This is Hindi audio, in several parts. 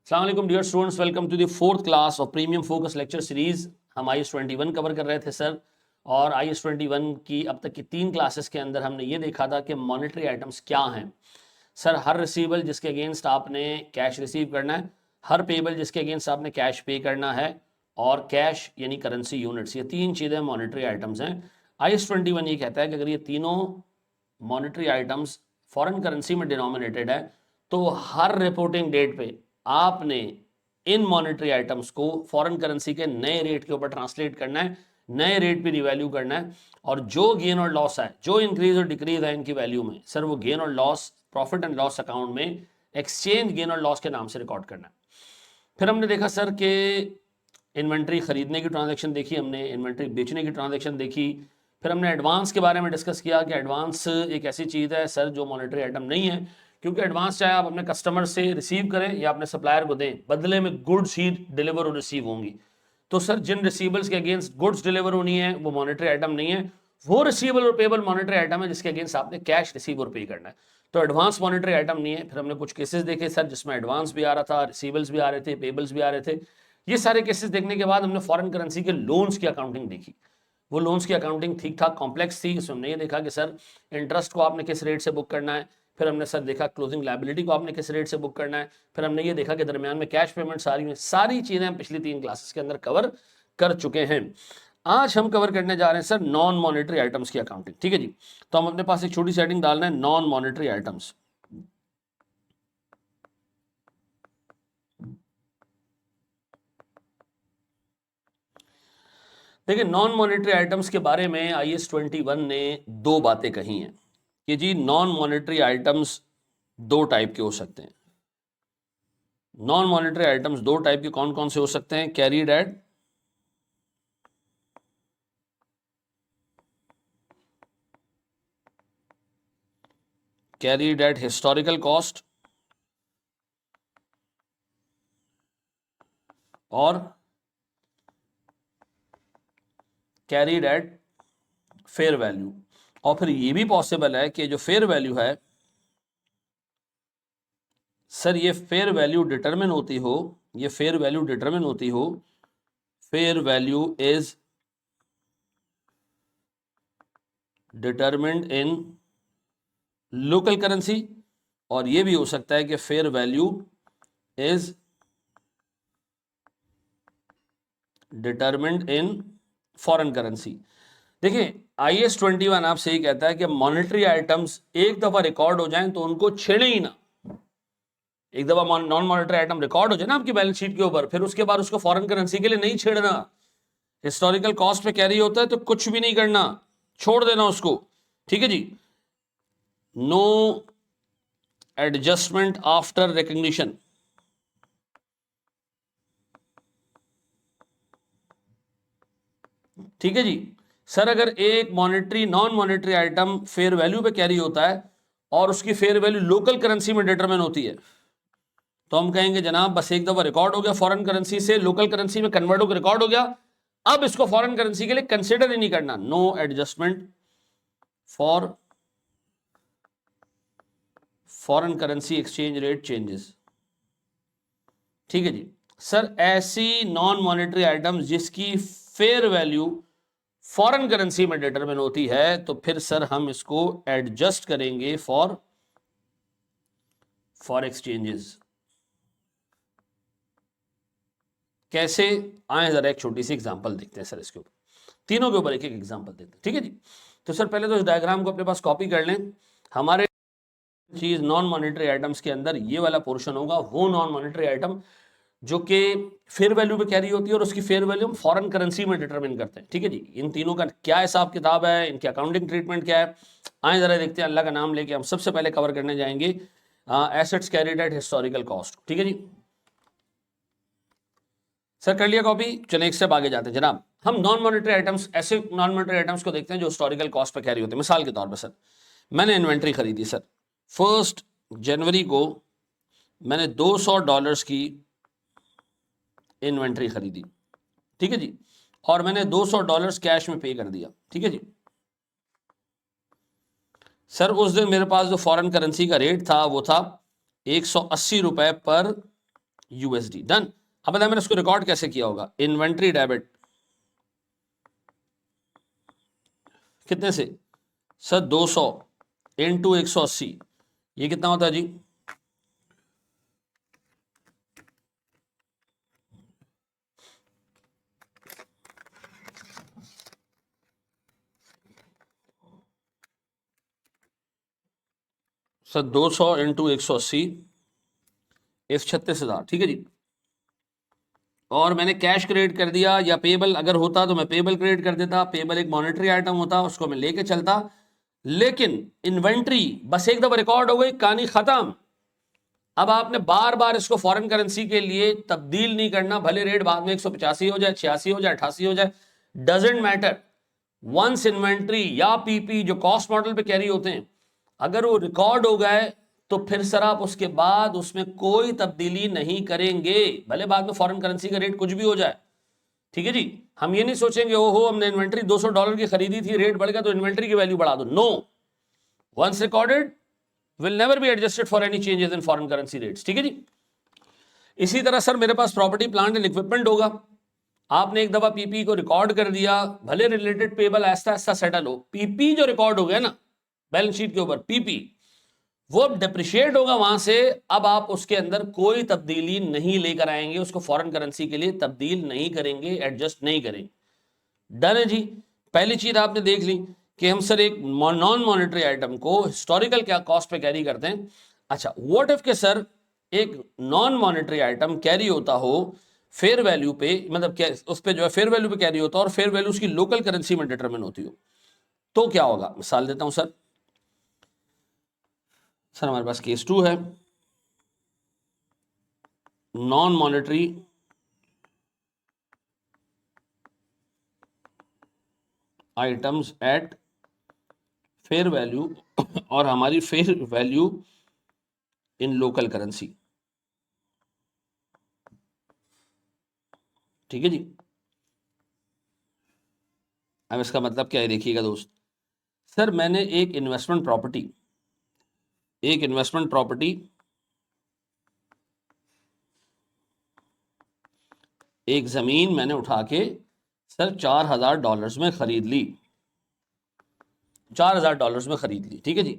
अस्सलाम वालेकुम dear students, welcome to the fourth class of premium focus lecture series. हम IS-21 कवर कर रहे थे सर, और IS-21 की अब तक की 3 क्लासेस के अंदर हमने ये देखा था कि मॉनेटरी आइटम्स क्या हैं। सर, हर रिसीवेबल जिसके अगेंस्ट आपने कैश रिसीव करना है, हर पेबल जिसके अगेंस्ट आपने कैश पे करना है, और कैश यानी करेंसी यूनिट्स, ये 3 चीज़ें मॉनेटरी आइटम्स हैं। IS-21 ये कहता है कि अगर ये तीनों मॉनेटरी आइटम्स फॉरेन करेंसी में डिनोमिनेटेड है तो हर रिपोर्टिंग डेट पे आपने इन मॉनेटरी आइटम्स को फॉरेन करेंसी के नए रेट के ऊपर ट्रांसलेट करना है, नए रेट पे रिवैल्यू करना है, और जो गेन और लॉस है, जो इंक्रीज और डिक्रीज है इनकी वैल्यू में, सर वो गेन और loss profit and loss account में एक्सचेंज गेन और लॉस के नाम से रिकॉर्ड करना है। फिर हमने देखा सर कि इन्वेंट्री खरीदने की ट्रांजैक्शन देखी, हमने इन्वेंट्री बेचने की ट्रांजैक्शन देखी। फिर हमने एडवांस के बारे में डिस्कस किया कि एडवांस एक ऐसी चीज़ है सर जो मॉनेटरी आइटम नहीं है, क्योंकि एडवांस चाहे आप अपने कस्टमर से रिसीव करें या अपने सप्लायर को दें, बदले में गुड्स ही डिलीवर और रिसीव होंगी। तो सर जिन रिसीवेबल्स के अगेंस्ट गुड्स डिलीवर होनी है वो मॉनेटरी आइटम नहीं है, वो रिसीवेबल और पेबल मॉनेटरी आइटम है जिसके अगेंस्ट आपने कैश रिसीव और पे करना है। तो एडवांस मॉनेटरी आइटम नहीं है। फिर हमने कुछ केसेस देखे सर जिसमें एडवांस भी आ रहा था, रिसीवेबल्स भी आ रहे थे, पेबल्स भी आ रहे थे। ये सारे केसेस देखने के बाद हमने फॉरेन करेंसी के लोन्स की अकाउंटिंग देखी। वो लोन्स की अकाउंटिंग ठीक ठाक कॉम्प्लेक्स थी। इसमें हमने ये देखा कि सर इंटरेस्ट को आपने किस रेट से बुक करना है, फिर हमने सर देखा क्लोजिंग लायबिलिटी को आपने किस रेट से बुक करना है, फिर हमने ये देखा कि दरमियान में कैश पेमेंट सारी चीज़ें हम पिछली 3 क्लासेस के अंदर कवर कर चुके हैं। आज हम कवर करने जा रहे हैं सर नॉन मॉनेटरी आइटम्स की अकाउंटिंग। ठीक है जी, तो हम अपने पास एक छोटी सेटिंग डालना है नॉन मॉनेटरी आइटम्स। देखिए, नॉन मॉनेटरी आइटम्स के बारे में IS-21 ने 2 बातें कही हैं कि जी नॉन मॉनेटरी आइटम्स 2 टाइप के हो सकते हैं। नॉन मॉनेटरी आइटम्स 2 टाइप के कौन कौन से हो सकते हैं? कैरीड एट हिस्टोरिकल कॉस्ट और कैरीड एट फेयर वैल्यू। और फिर ये भी पॉसिबल है कि जो फेयर वैल्यू है सर, ये फेयर वैल्यू डिटरमिन होती हो, fair value is determined in local currency, और ये भी हो सकता है कि fair value is determined in foreign currency. देखिए, IS-21 आपसे ये कहता है कि मॉनेटरी आइटम्स एक दफा रिकॉर्ड हो जाएं तो उनको छेड़े ही ना। एक दफा नॉन मॉनेटरी आइटम रिकॉर्ड हो जाए ना आपकी बैलेंस शीट के ऊपर, फिर उसके बाद उसको फॉरेन करेंसी के लिए नहीं छेड़ना। हिस्टोरिकल कॉस्ट पे कैरी होता है तो कुछ भी नहीं करना, छोड़ देना उसको। ठीक है जी, नो एडजस्टमेंट आफ्टर रिकग्निशन। ठीक है जी। सर, अगर एक non monetary item fair value पे कैरी होता है और उसकी फेयर वैल्यू लोकल करेंसी में डिटरमिन होती है, तो हम कहेंगे जनाब बस एक दफा रिकॉर्ड हो गया, फॉरेन करेंसी से लोकल करेंसी में कन्वर्ट होकर रिकॉर्ड हो गया, अब इसको फॉरेन करेंसी के लिए कंसिडर ही नहीं करना। No adjustment for foreign currency exchange rate changes. ठीक है जी। सर, ऐसी नॉन मॉनेटरी आइटम्स जिसकी फेयर वैल्यू फॉरेन करेंसी में डिटरमिन होती है, तो फिर सर हम इसको एडजस्ट करेंगे फॉर एक्सचेंजेस। कैसे? आए जरा एक छोटी सी एग्जांपल देखते हैं सर, इसके ऊपर तीनों के ऊपर एक एक एग्जांपल देते हैं। ठीक है जी। तो सर पहले तो इस डायग्राम को अपने पास कॉपी कर लें। हमारे चीज नॉन मॉनेटरी आइटम्स के अंदर ये वाला पोर्शन होगा, वो नॉन मॉनेटरी आइटम जो कि फेयर वैल्यू पे कैरी होती है और उसकी फेयर वैल्यू हम फॉरेन करेंसी में डिटरमिन करते हैं। ठीक है जी। इन तीनों का क्या हिसाब किताब है, इनकी अकाउंटिंग ट्रीटमेंट क्या है, आए जरा देखते हैं। अल्लाह का नाम लेके हम सबसे पहले कवर करने जाएंगे assets carried at historical cost. ठीक है जी। सर कर लिया कॉपी? चले एक स्टेप आगे जाते हैं जनाब। हम नॉन मॉनेटरी आइटम्स, ऐसे नॉन मॉनेटरी आइटम्स को देखते हैं जो हिस्टोरिकल कॉस्ट पे कैरी होते हैं। मिसाल के तौर पर सर, मैंने इन्वेंट्री खरीदी सर, 1 जनवरी को मैंने $200 की इन्वेंट्री खरीदी। ठीक है जी। और मैंने $200 कैश में पे कर दिया। ठीक है जी। सर उस दिन मेरे पास जो फॉरेन करेंसी का रेट था वो था 180 रुपए पर यूएसडी। डन। अब बताया मैंने इसको रिकॉर्ड कैसे किया होगा। इन्वेंट्री डेबिट कितने से सर 200 इंटू 180, ये कितना होता है जी? सर 200 इंटू 180 इस 36,000, ठीक है जी। और मैंने कैश क्रेडिट कर दिया, या पेबल अगर होता तो मैं पेबल क्रेडिट कर देता, पेबल एक मॉनेटरी आइटम होता उसको मैं लेके चलता। लेकिन इन्वेंट्री बस एक दफा रिकॉर्ड हो गई, कहानी खत्म। अब आपने बार बार इसको फॉरेन करेंसी के लिए तब्दील नहीं करना, भले रेट बाद में 185 हो जाए, 86 हो जाए, 88 हो जाए, डजेंट मैटर। वंस इन्वेंट्री या पीपी जो कॉस्ट मॉडल पे कैरी होते हैं, अगर वो रिकॉर्ड हो गए तो फिर सर आप उसके बाद उसमें कोई तब्दीली नहीं करेंगे, भले बाद में फॉरेन करेंसी का रेट कुछ भी हो जाए। ठीक है जी। हम ये नहीं सोचेंगे ओहो हमने इन्वेंट्री $200 की खरीदी थी, रेट बढ़ गया तो इन्वेंट्री की वैल्यू बढ़ा दो। No, once recorded will never be adjusted for any changes in foreign currency rates। ठीक है जी। इसी तरह सर मेरे पास प्रॉपर्टी प्लांट एंड इक्विपमेंट होगा, आपने एक दफा पीपी को रिकॉर्ड कर दिया, भले रिलेटेड पेबल ऐसा ऐसा सेटल हो, पीपी जो रिकॉर्ड हो गया ना बैलेंस शीट के ऊपर, पीपी वो डिप्रिशिएट होगा वहां से। अब आप उसके अंदर कोई तब्दीली नहीं लेकर आएंगे, उसको फॉरेन करेंसी के लिए तब्दील नहीं करेंगे, एडजस्ट नहीं करेंगे। डन है जी। पहली चीज आपने देख ली कि हम सर एक नॉन मॉनेटरी आइटम को हिस्टोरिकल क्या कॉस्ट पे कैरी करते हैं। अच्छा, व्हाट इफ के सर एक नॉन मॉनेटरी आइटम कैरी होता हो फेयर वैल्यू पे, मतलब क्या उस पे जो है फेयर वैल्यू पे कैरी होता हो और फेयर वैल्यू उसकी लोकल करेंसी में डिटरमिन होती हो, तो क्या होगा? मिसाल देता हूं सर। सर हमारे पास केस 2 है, non monetary items eight fair value और हमारी fair value in local currency. ठीक है जी। अब इसका मतलब क्या है देखिएगा दोस्त। सर मैंने एक इन्वेस्टमेंट प्रॉपर्टी एक जमीन मैंने उठा के सर $4,000 में खरीद ली, $4,000 में खरीद ली। ठीक है जी।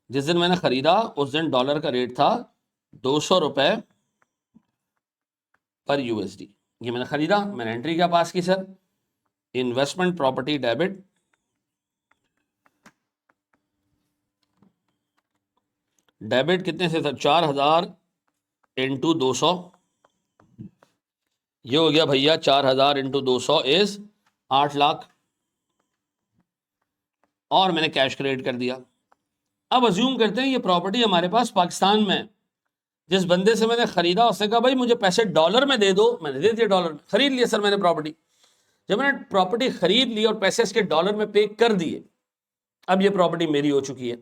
जिस दिन मैंने खरीदा उस दिन डॉलर का रेट था $200 पर यूएसडी। ये मैंने खरीदा, मैंने एंट्री क्या पास की सर, इन्वेस्टमेंट प्रॉपर्टी डेबिट कितने से सर 4,000 इंटू 200, ये हो गया भैया 4,000 इंटू 200 इज 8 लाख, और मैंने कैश क्रेडिट कर दिया। अब अज्यूम करते हैं ये प्रॉपर्टी हमारे पास पाकिस्तान में, जिस बंदे से मैंने खरीदा उसने कहा भाई मुझे पैसे डॉलर में दे दो, मैंने दे दिए डॉलर में, खरीद लिया सर मैंने प्रॉपर्टी। जब मैंने प्रॉपर्टी खरीद ली और पैसे इसके डॉलर में पे कर दिए, अब ये प्रॉपर्टी मेरी हो चुकी है।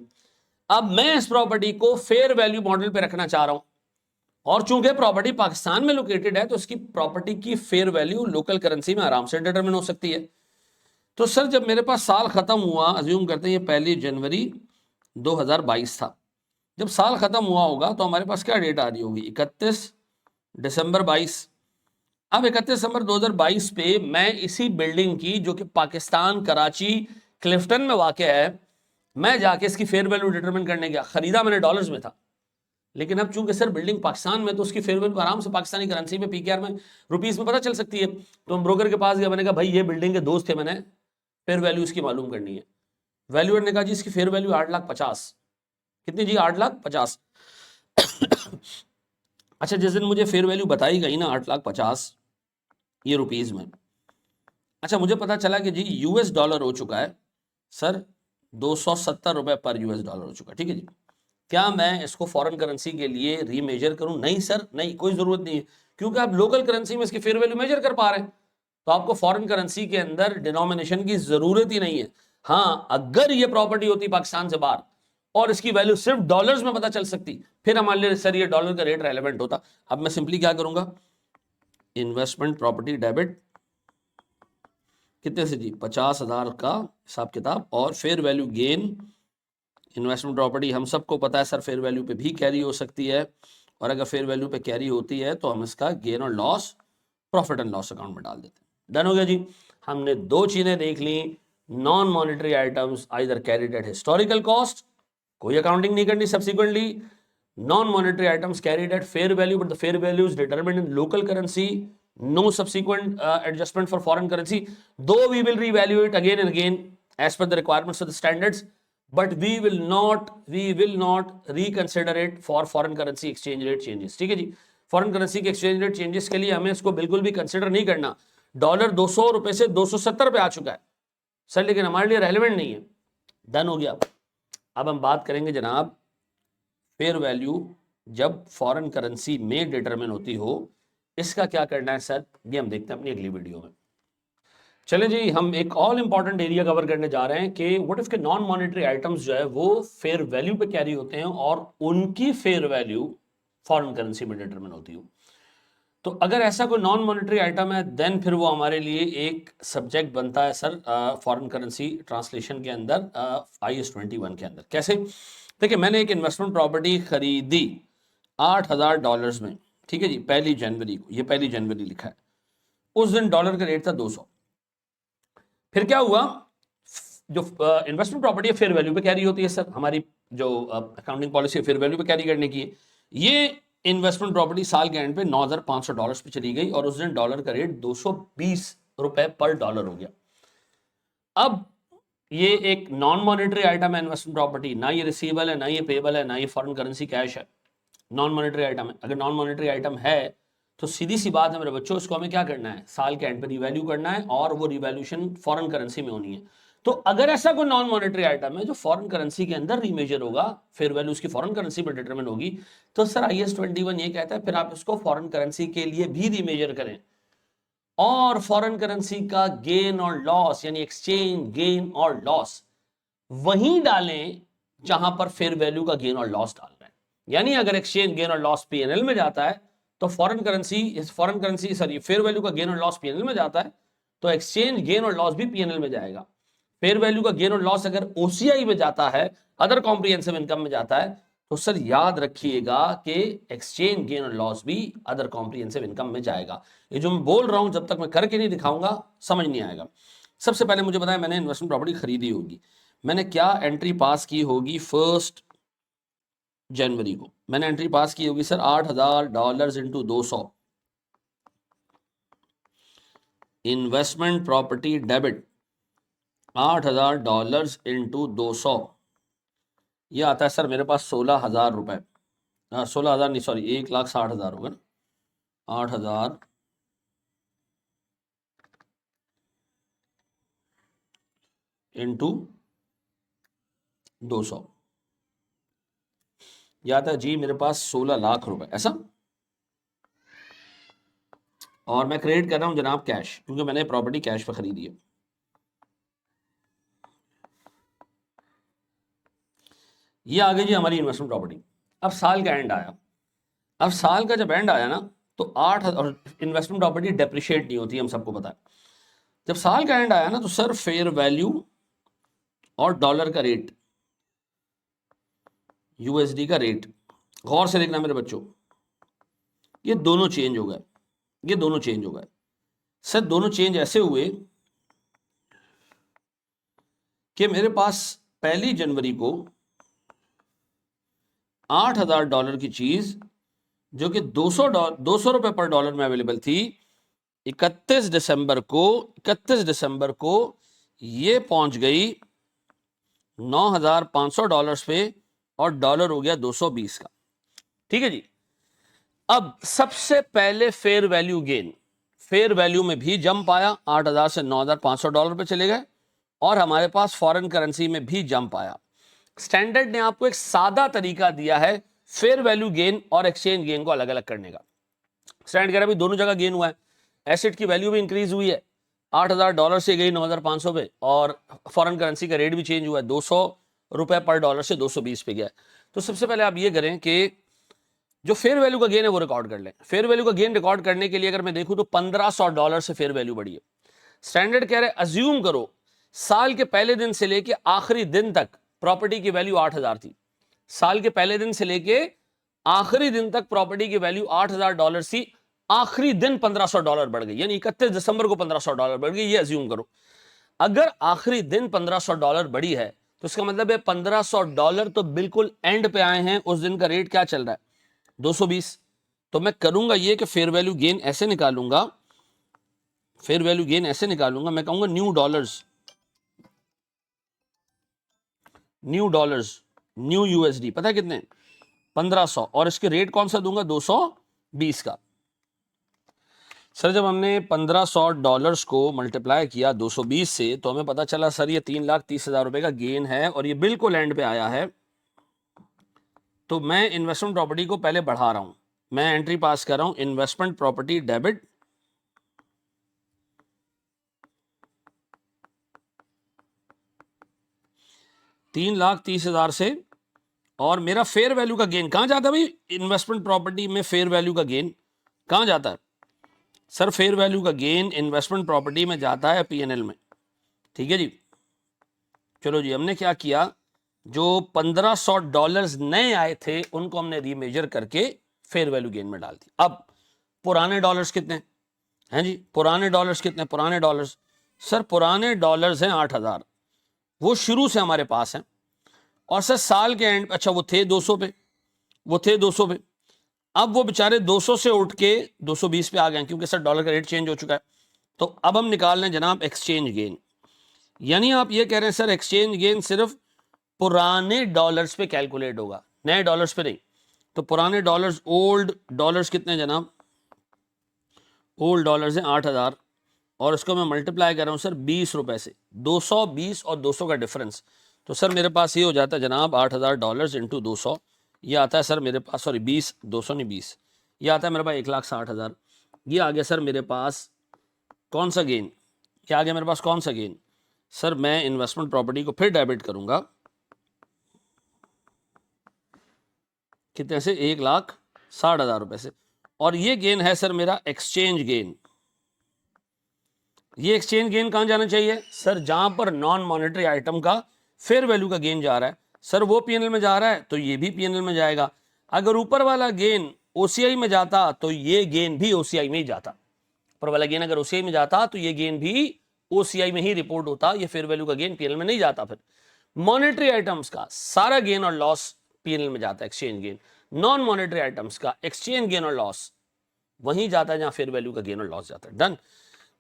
अब मैं इस प्रॉपर्टी को फेयर वैल्यू मॉडल पे रखना चाह रहा हूं, और चूंकि प्रॉपर्टी पाकिस्तान में लोकेटेड है तो उसकी प्रॉपर्टी की फेयर वैल्यू लोकल करेंसी में आराम से डिटरमिन हो सकती है। तो सर जब मेरे पास साल खत्म हुआ, अज्यूम करते हैं ये 1 जनवरी 2022 था, जब साल खत्म हुआ होगा तो हमारे पास क्या डेट आ रही होगी, 31 दिसंबर 22। अब 31 दिसंबर 2022 पे मैं इसी बिल्डिंग की, जो कि पाकिस्तान कराची क्लिफ्टन में वाक़ है, मैं जाके इसकी फेयर वैल्यू डिटरमिन करने गया। खरीदा मैंने डॉलर्स में था, लेकिन अब चूंकि सर बिल्डिंग पाकिस्तान में, तो उसकी फेयर वैल्यू आराम से पाकिस्तानी करेंसी में पीकेआर में रुपीस में पता चल सकती है। तो हम ब्रोकर के पास गया, मैंने कहा भाई ये बिल्डिंग के दोस्त थे, मैंने फेयर वैल्यू इसकी मालूम करनी है। वैल्यूअर ने कहा जी इसकी फेयर वैल्यू 8,50,000। कितनी जी? 8,50,000। अच्छा, जिस दिन मुझे फेयर वैल्यू बताई गई ना 8,50,000 ये रुपीज में, अच्छा मुझे पता चला कि जी यूएस डॉलर हो चुका है सर $270 पर यूएस डॉलर हो चुका है। ठीक है जी। क्या मैं इसको फॉरेन करेंसी के लिए रीमेजर करूं? नहीं सर, नहीं, कोई जरूरत नहीं है, क्योंकि आप लोकल करेंसी में इसकी फेयर वैल्यू मेजर कर पा रहे हैं, तो आपको फॉरेन करेंसी के अंदर डिनोमिनेशन की जरूरत ही नहीं है। हाँ, अगर ये प्रॉपर्टी होती पाकिस्तान से बाहर और इसकी वैल्यू सिर्फ डॉलर्स में पता चल सकती, फिर हमारे लिए सर ये डॉलर का रेट रेलेवेंट होता। अब मैं सिंपली क्या करूंगा, इन्वेस्टमेंट प्रॉपर्टी डेबिट कितने से जी, 50,000 का हिसाब किताब, और fair value gain, investment property हम सबको पता है सर फेयर वैल्यू पे भी कैरी हो सकती है, और अगर फेयर वैल्यू पे कैरी होती है तो हम इसका गेन और loss profit and loss account में डाल देते हैं। डन हो गया जी। हमने दो चीजें देख ली, non monetary items either carried at historical cost, कोई अकाउंटिंग नहीं करनी subsequently, non monetary items carried at fair value but the fair value is determined in local currency, no subsequent adjustment for foreign currency, though we will reevaluate again and again as per the requirements of the standards, but we will not reconsider it for foreign currency exchange rate changes। ठीक है जी, फॉरेन करेंसी के एक्सचेंज रेट चेंजेस के लिए हमें इसको बिल्कुल भी कंसिडर नहीं करना। डॉलर 200 रुपए से 270 पे आ चुका है सर, लेकिन हमारे लिए रेलेवेंट नहीं है। डन हो गया। अब हम बात करेंगे जनाब फेयर वैल्यू जब फॉरेन करेंसी में डिटरमिन होती हो, इसका क्या करना है सर, ये हम देखते हैं अपनी अगली वीडियो में। चलें जी, हम एक ऑल इंपॉर्टेंट एरिया कवर करने जा रहे हैं कि व्हाट इफ के नॉन मॉनेटरी आइटम्स जो है वो फेयर वैल्यू पे कैरी होते हैं और उनकी फेयर वैल्यू फॉरेन करेंसी में डिटरमिन होती हो। तो अगर ऐसा कोई नॉन मॉनेटरी आइटम है देन फिर वो हमारे लिए एक सब्जेक्ट बनता है सर फॉरेन करेंसी ट्रांसलेशन के अंदर IAS 21 के अंदर। कैसे? देखिए, मैंने एक इन्वेस्टमेंट प्रॉपर्टी खरीदी $8,000 में, ठीक है जी, 1 जनवरी को, ये 1 जनवरी लिखा है, उस दिन डॉलर का रेट था 200। फिर क्या हुआ, जो इन्वेस्टमेंट प्रॉपर्टी है फेयर वैल्यू पे कैरी होती है सर, हमारी जो अकाउंटिंग पॉलिसी है फेयर वैल्यू पे कैरी करने की है। ये इन्वेस्टमेंट प्रॉपर्टी साल के एंड पे $9,500 पे चली गई और उस दिन डॉलर का रेट 220 रुपए पर डॉलर हो गया। अब ये एक नॉन मॉनेटरी आइटम है इन्वेस्टमेंट प्रॉपर्टी, ना ये रिसीवेबल है, ना ये पेबल है, ना ये फॉरेन करेंसी कैश है, नॉन मॉनेटरी आइटम है। अगर नॉन मॉनेटरी आइटम है तो सीधी सी बात है मेरे बच्चों, इसको हमें क्या करना है, साल के एंड पे रिवैल्यू करना है और वो रिवैल्यूशन फॉरेन करेंसी में होनी है। तो अगर ऐसा कोई नॉन मॉनेटरी आइटम है जो फॉरेन करेंसी के अंदर रीमेजर होगा, फेयर वैल्यू उसकी फॉरेन करेंसी पर डिटरमिन होगी, तो सर IAS 21 ये कहता है फिर आप इसको फॉरेन करेंसी के लिए भी रीमेजर करें और फॉरेन करेंसी का गेन और लॉस यानी एक्सचेंज गेन और लॉस वहीं डालें जहां पर फेयर वैल्यू का गेन और लॉस डाल रहे हैं। यानी अगर एक्सचेंज गेन और लॉस P&L में जाता है तो फेयर वैल्यू का गेन और लॉस P&L में जाता है तो एक्सचेंज गेन और लॉस भी P&L में जाएगा। फेयर वैल्यू का गेन और लॉस अगर OCI में जाता है, अदर कॉम्प्रिहेंसिव इनकम में जाता है, तो सर याद रखिएगा कि एक्सचेंज गेन और लॉस भी अदर कॉम्प्रिहेंसिव इनकम में जाएगा। ये जो मैं बोल रहा हूं जब तक मैं करके नहीं दिखाऊंगा समझ नहीं आएगा। सबसे पहले मुझे बताया मैंने इन्वेस्टमेंट प्रॉपर्टी खरीदी होगी, मैंने क्या एंट्री पास की होगी 1 जनवरी को, मैंने एंट्री पास की होगी sir $8,000 into 200 investment property debit, $8,000 into 200 ये आता है सर मेरे पास 16,000 रुपए, 16,000 नहीं सॉरी 1,60,000 होगा ना, 8,000 इंटू 200 यह आता है जी मेरे पास 16 लाख रुपए ऐसा। और मैं क्रेडिट कर रहा हूं जनाब कैश, क्योंकि मैंने प्रॉपर्टी कैश पे खरीदी है। ये आ गई जी हमारी इन्वेस्टमेंट प्रॉपर्टी। अब साल का एंड आया, अब साल का जब एंड आया ना तो 8,000, और इन्वेस्टमेंट प्रॉपर्टी डेप्रिशिएट नहीं होती, हम सबको पता है। जब साल का एंड आया ना तो सर फेयर वैल्यू और डॉलर का रेट, USD का रेट, गौर से देखना मेरे बच्चों, ये दोनों चेंज हो गए, ये दोनों चेंज हो गए सर। दोनों चेंज ऐसे हुए कि मेरे पास 1 जनवरी को $8,000 की चीज जो कि 200 रुपए पर डॉलर में अवेलेबल थी, 31 दिसंबर को ये पहुंच गई $9,500 पे और डॉलर हो गया 220 का। ठीक है जी। अब सबसे पहले fair value gain, fair value में भी जंप आया, 8,000 से $9,500 पे चले गए और हमारे पास फॉरेन करेंसी में भी जंप आया। स्टैंडर्ड ने आपको एक सादा तरीका दिया है फेयर वैल्यू गेन और एक्सचेंज गेन को अलग अलग करने का। स्टैंडर्ड कह रहा है दोनों जगह गेन हुआ है, एसेट की वैल्यू भी इंक्रीज हुई है, $8,000 से गई 9,500 पे और फॉरेन करेंसी का रेट भी चेंज हुआ है, 200 रुपए पर डॉलर से 220 पे गया। तो सबसे पहले आप ये करें कि जो फेयर वैल्यू का गेन है वो रिकॉर्ड कर लें। फेयर वैल्यू का गेन रिकॉर्ड करने के लिए अगर मैं देखूं तो $1,500 से फेयर वैल्यू बढ़ी है। स्टैंडर्ड कह रहे हैं अज्यूम करो साल के पहले दिन से लेके आखिरी दिन तक प्रॉपर्टी की वैल्यू 8,000 थी, साल के पहले दिन से लेके आखिरी दिन तक प्रॉपर्टी की वैल्यू $8,000 थी, आखिरी दिन $1,500 बढ़ गई, यानी 31 दिसंबर को $1,500 बढ़ गई, ये अज्यूम करो। अगर आखिरी दिन $1,500 बढ़ी है तो इसका मतलब है $1,500 तो बिल्कुल एंड पे आए हैं। उस दिन का रेट क्या चल रहा है? 220। तो मैं करूंगा ये कि फेयर वैल्यू गेन ऐसे निकालूंगा, फेयर वैल्यू गेन ऐसे निकालूंगा, मैं कहूंगा न्यू डॉलर्स, न्यू यूएसडी, पता है कितने? 1500, और इसके रेट कौन सा दूंगा? 220 का। सर जब हमने $1,500 को मल्टीप्लाई किया 220 से तो हमें पता चला सर ये 3,30,000 रुपए का गेन है और ये बिल्कुल एंड पे आया है। तो मैं इन्वेस्टमेंट प्रॉपर्टी को पहले बढ़ा रहा हूं, मैं एंट्री पास कर रहा हूं, इन्वेस्टमेंट प्रॉपर्टी डेबिट, $3,30,000 से, और मेरा फेयर वैल्यू का गेन कहां जाता है भाई? इन्वेस्टमेंट प्रॉपर्टी में फेयर वैल्यू का गेन कहां जाता है? सर फेयर वैल्यू का गेन इन्वेस्टमेंट प्रॉपर्टी में जाता है पीएनएल में, ठीक है जी। चलो जी, हमने क्या किया, जो $1,500 नए आए थे उनको हमने रीमेजर करके फेयर वैल्यू गेन में डाल दी। अब पुराने डॉलर्स कितने हैं जी? पुराने डॉलर्स कितने? पुराने डॉलर्स, सर पुराने डॉलर्स हैं 8,000, वो शुरू से हमारे पास हैं। और सर साल के एंड, अच्छा वो थे 200 पे, वो थे 200 पे, अब वो बेचारे 200 से उठ के 220 पे आ गए क्योंकि सर डॉलर का रेट चेंज हो चुका है। तो अब हम निकाल रहे हैं जनाब एक्सचेंज गेन, यानी आप ये कह रहे हैं सर एक्सचेंज गेन सिर्फ पुराने डॉलर्स पे कैलकुलेट होगा, नए डॉलर्स पे नहीं। तो पुराने डॉलर्स, ओल्ड डॉलर्स कितने जनाब? ओल्ड डॉलर्स हैं 8,000, और उसको मैं मल्टीप्लाई कर रहा हूं सर 20 रुपए से, 220 और 200 का डिफरेंस। तो सर मेरे पास ये हो जाता है जनाब $8,000 इंटू 200, ये आता है सर मेरे पास, सॉरी 20, 200 नहीं 20, ये आता है मेरे पास 1,60,000। ये आ गया सर मेरे पास कौन सा गेन? क्या आ गया मेरे पास? कौन सा गेन? सर मैं इन्वेस्टमेंट प्रॉपर्टी को फिर डेबिट करूंगा, कितने से? 1,60,000 रुपए से, और ये गेन है सर मेरा एक्सचेंज गेन। ये एक्सचेंज गेन कहां जाना चाहिए? सर जहां पर नॉन मॉनेटरी आइटम का फेयर वैल्यू का गेन जा रहा है, सर वो पीएनएल में जा रहा है तो ये भी पीएनएल में जाएगा। अगर ऊपर वाला गेन ओसीआई में जाता तो ये गेन भी ओसीआई में ही जाता, ऊपर वाला गेन अगर ओसीआई में जाता तो ये गेन भी ओसीआई में ही रिपोर्ट होता, ये फेयर वैल्यू का गेन पीएनएल में नहीं जाता। फिर मॉनेटरी आइटम्स का सारा गेन और लॉस पीएनएल में जाता है, exchange gain. Non monetary items का एक्सचेंज गेन और लॉस वहीं जाता है जहां फेयर वैल्यू का गेन और लॉस जाता है। डन।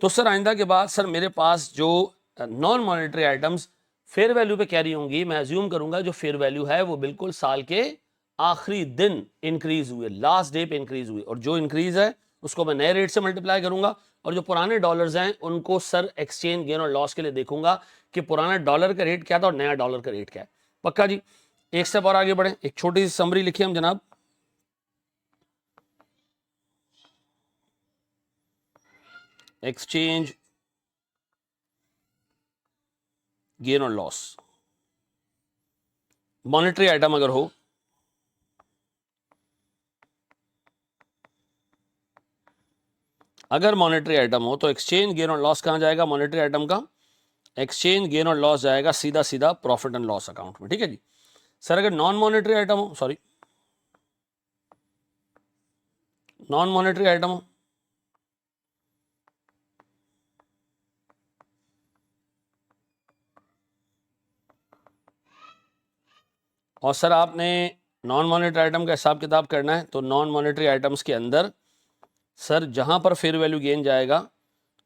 तो सर आइंदा के बाद सर मेरे पास जो non monetary items fair value पे कैरी होंगी, मैं अज्यूम करूंगा जो फेयर वैल्यू है वो बिल्कुल साल के आखिरी दिन इंक्रीज हुए, लास्ट डे पे इंक्रीज हुई, और जो इंक्रीज है उसको मैं नए रेट से मल्टीप्लाई करूंगा, और जो पुराने डॉलर्स हैं उनको सर एक्सचेंज गेन और लॉस के लिए देखूंगा कि पुराना डॉलर का रेट क्या था और नया डॉलर का रेट क्या है। पक्का जी। एक स्टेप और आगे बढ़े, एक छोटी सी समरी लिखिए हम जनाब। एक्सचेंज गेन और लॉस, मॉनेटरी आइटम अगर हो, अगर मॉनेटरी आइटम हो तो एक्सचेंज गेन और लॉस कहां जाएगा? मॉनेटरी आइटम का एक्सचेंज गेन और लॉस जाएगा सीधा सीधा प्रॉफिट एंड लॉस अकाउंट में, ठीक है जी। सर अगर नॉन मॉनेटरी आइटम हो, सॉरी नॉन मॉनेटरी आइटम हो, और सर आपने नॉन मॉनेटरी आइटम का हिसाब किताब करना है, तो नॉन मॉनेटरी आइटम्स के अंदर सर जहां पर फेयर वैल्यू गेन जाएगा,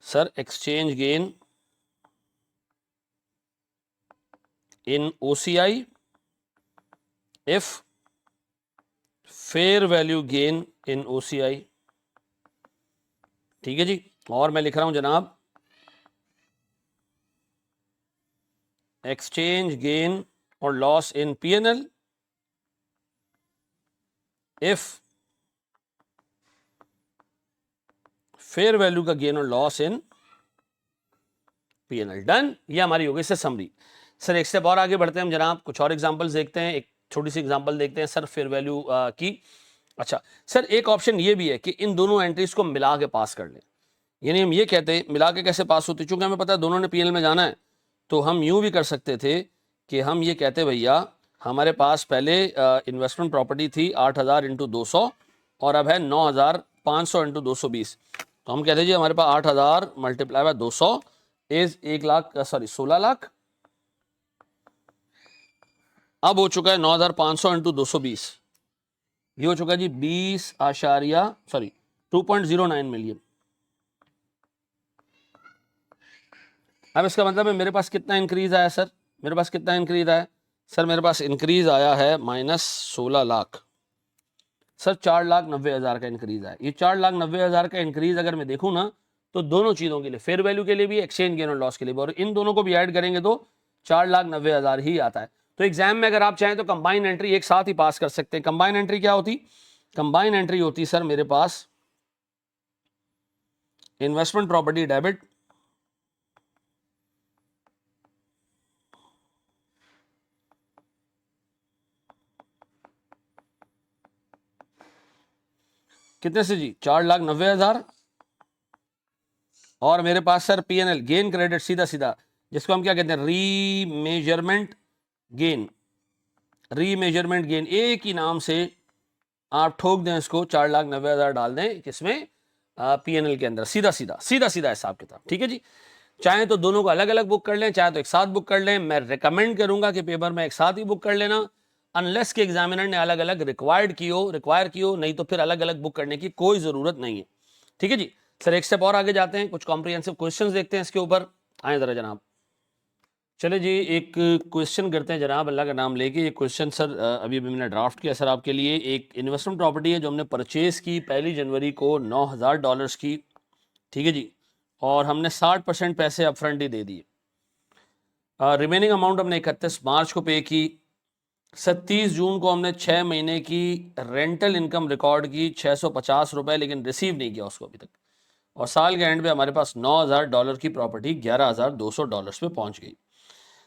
sir exchange gain in OCI if fair value gain in OCI, ठीक है जी। और मैं लिख रहा हूं जनाब एक्सचेंज गेन और loss in PNL if fair value का गेन और लॉस इन पीएनएल। डन। ये हमारी हो गई सर समरी। सर एक स्टेप और आगे बढ़ते हैं हम जनाब, कुछ और एग्जांपल्स देखते हैं, एक छोटी सी एग्जांपल देखते हैं सर फेयर वैल्यू की। अच्छा सर एक ऑप्शन ये भी है कि इन दोनों एंट्रीज को मिला के पास कर लें, यानी हम ये कहते हैं मिला के कैसे पास होती, चूंकि हमें पता है दोनों ने पीएनएल में जाना है, तो हम यूं भी कर सकते थे कि हम ये कहते भैया हमारे पास पहले इन्वेस्टमेंट प्रॉपर्टी थी 8,000 इंटू 200 और अब है 9,500 इंटू 220। तो हम कहते हैं जी हमारे पास 8,000 मल्टीप्लाई बाय 200 इज 16 लाख। अब हो चुका है 9,500 इंटू 220, ये हो चुका है जी 2.09 मिलियन। अब इसका मतलब है मेरे पास कितना इंक्रीज आया सर, मेरे पास कितना इंक्रीज आया सर, मेरे पास इंक्रीज आया है -16 लाख सर, 4,90,000 का इंक्रीज आया। ये 4,90,000 का इंक्रीज अगर मैं देखूं ना तो दोनों चीजों के लिए, फेयर वैल्यू के लिए भी, एक्सचेंज गेन और लॉस के लिए भी, और इन दोनों को भी ऐड करेंगे तो 4,90,000 ही आता है। तो एग्जाम में अगर आप चाहें तो कंबाइन एंट्री एक साथ ही पास कर सकते हैं। कंबाइन एंट्री क्या होती, कंबाइन एंट्री होती सर मेरे पास इन्वेस्टमेंट प्रॉपर्टी डेबिट, कितने से जी 4,90,000, और मेरे पास सर P&L गेन क्रेडिट, सीधा सीधा जिसको हम क्या कहते हैं रीमेजरमेंट गेन, रीमेजरमेंट गेन, एक ही नाम से आप ठोक दें इसको, 4,90,000 डाल दें किसमें, P&L के अंदर, सीधा सीधा सीधा सीधा हिसाब किताब। ठीक है जी, चाहे तो दोनों को अलग अलग बुक कर लें, चाहे तो एक साथ बुक कर लें। मैं रिकमेंड करूंगा कि पेपर में एक साथ ही बुक कर लेना, अनलेस के एग्जामिनर ने अलग अलग रिक्वायर की हो, नहीं तो फिर अलग अलग बुक करने की कोई जरूरत नहीं है। ठीक है जी सर, एक स्टेप और आगे जाते हैं, कुछ कॉम्प्रिहेंसिव क्वेश्चंस देखते हैं इसके ऊपर। आए जरा जनाब, चले जी एक क्वेश्चन करते हैं जनाब, अल्लाह का नाम लेके। ये क्वेश्चन सर अभी अभी मैंने ड्राफ्ट किया सर आपके लिए। एक इन्वेस्टमेंट प्रॉपर्टी है जो हमने परचेज की 1 जनवरी को $9,000 की, ठीक है जी, और हमने 60% पैसे अपफ्रंट ही दे दिए। रिमेनिंग अमाउंट हमने 31 मार्च को पे की। 27 जून को हमने 6 महीने की रेंटल इनकम रिकॉर्ड की, $650, लेकिन रिसीव नहीं किया उसको अभी तक। और साल के एंड पे हमारे पास $9,000 की प्रॉपर्टी $11,200 पे पहुंच गई।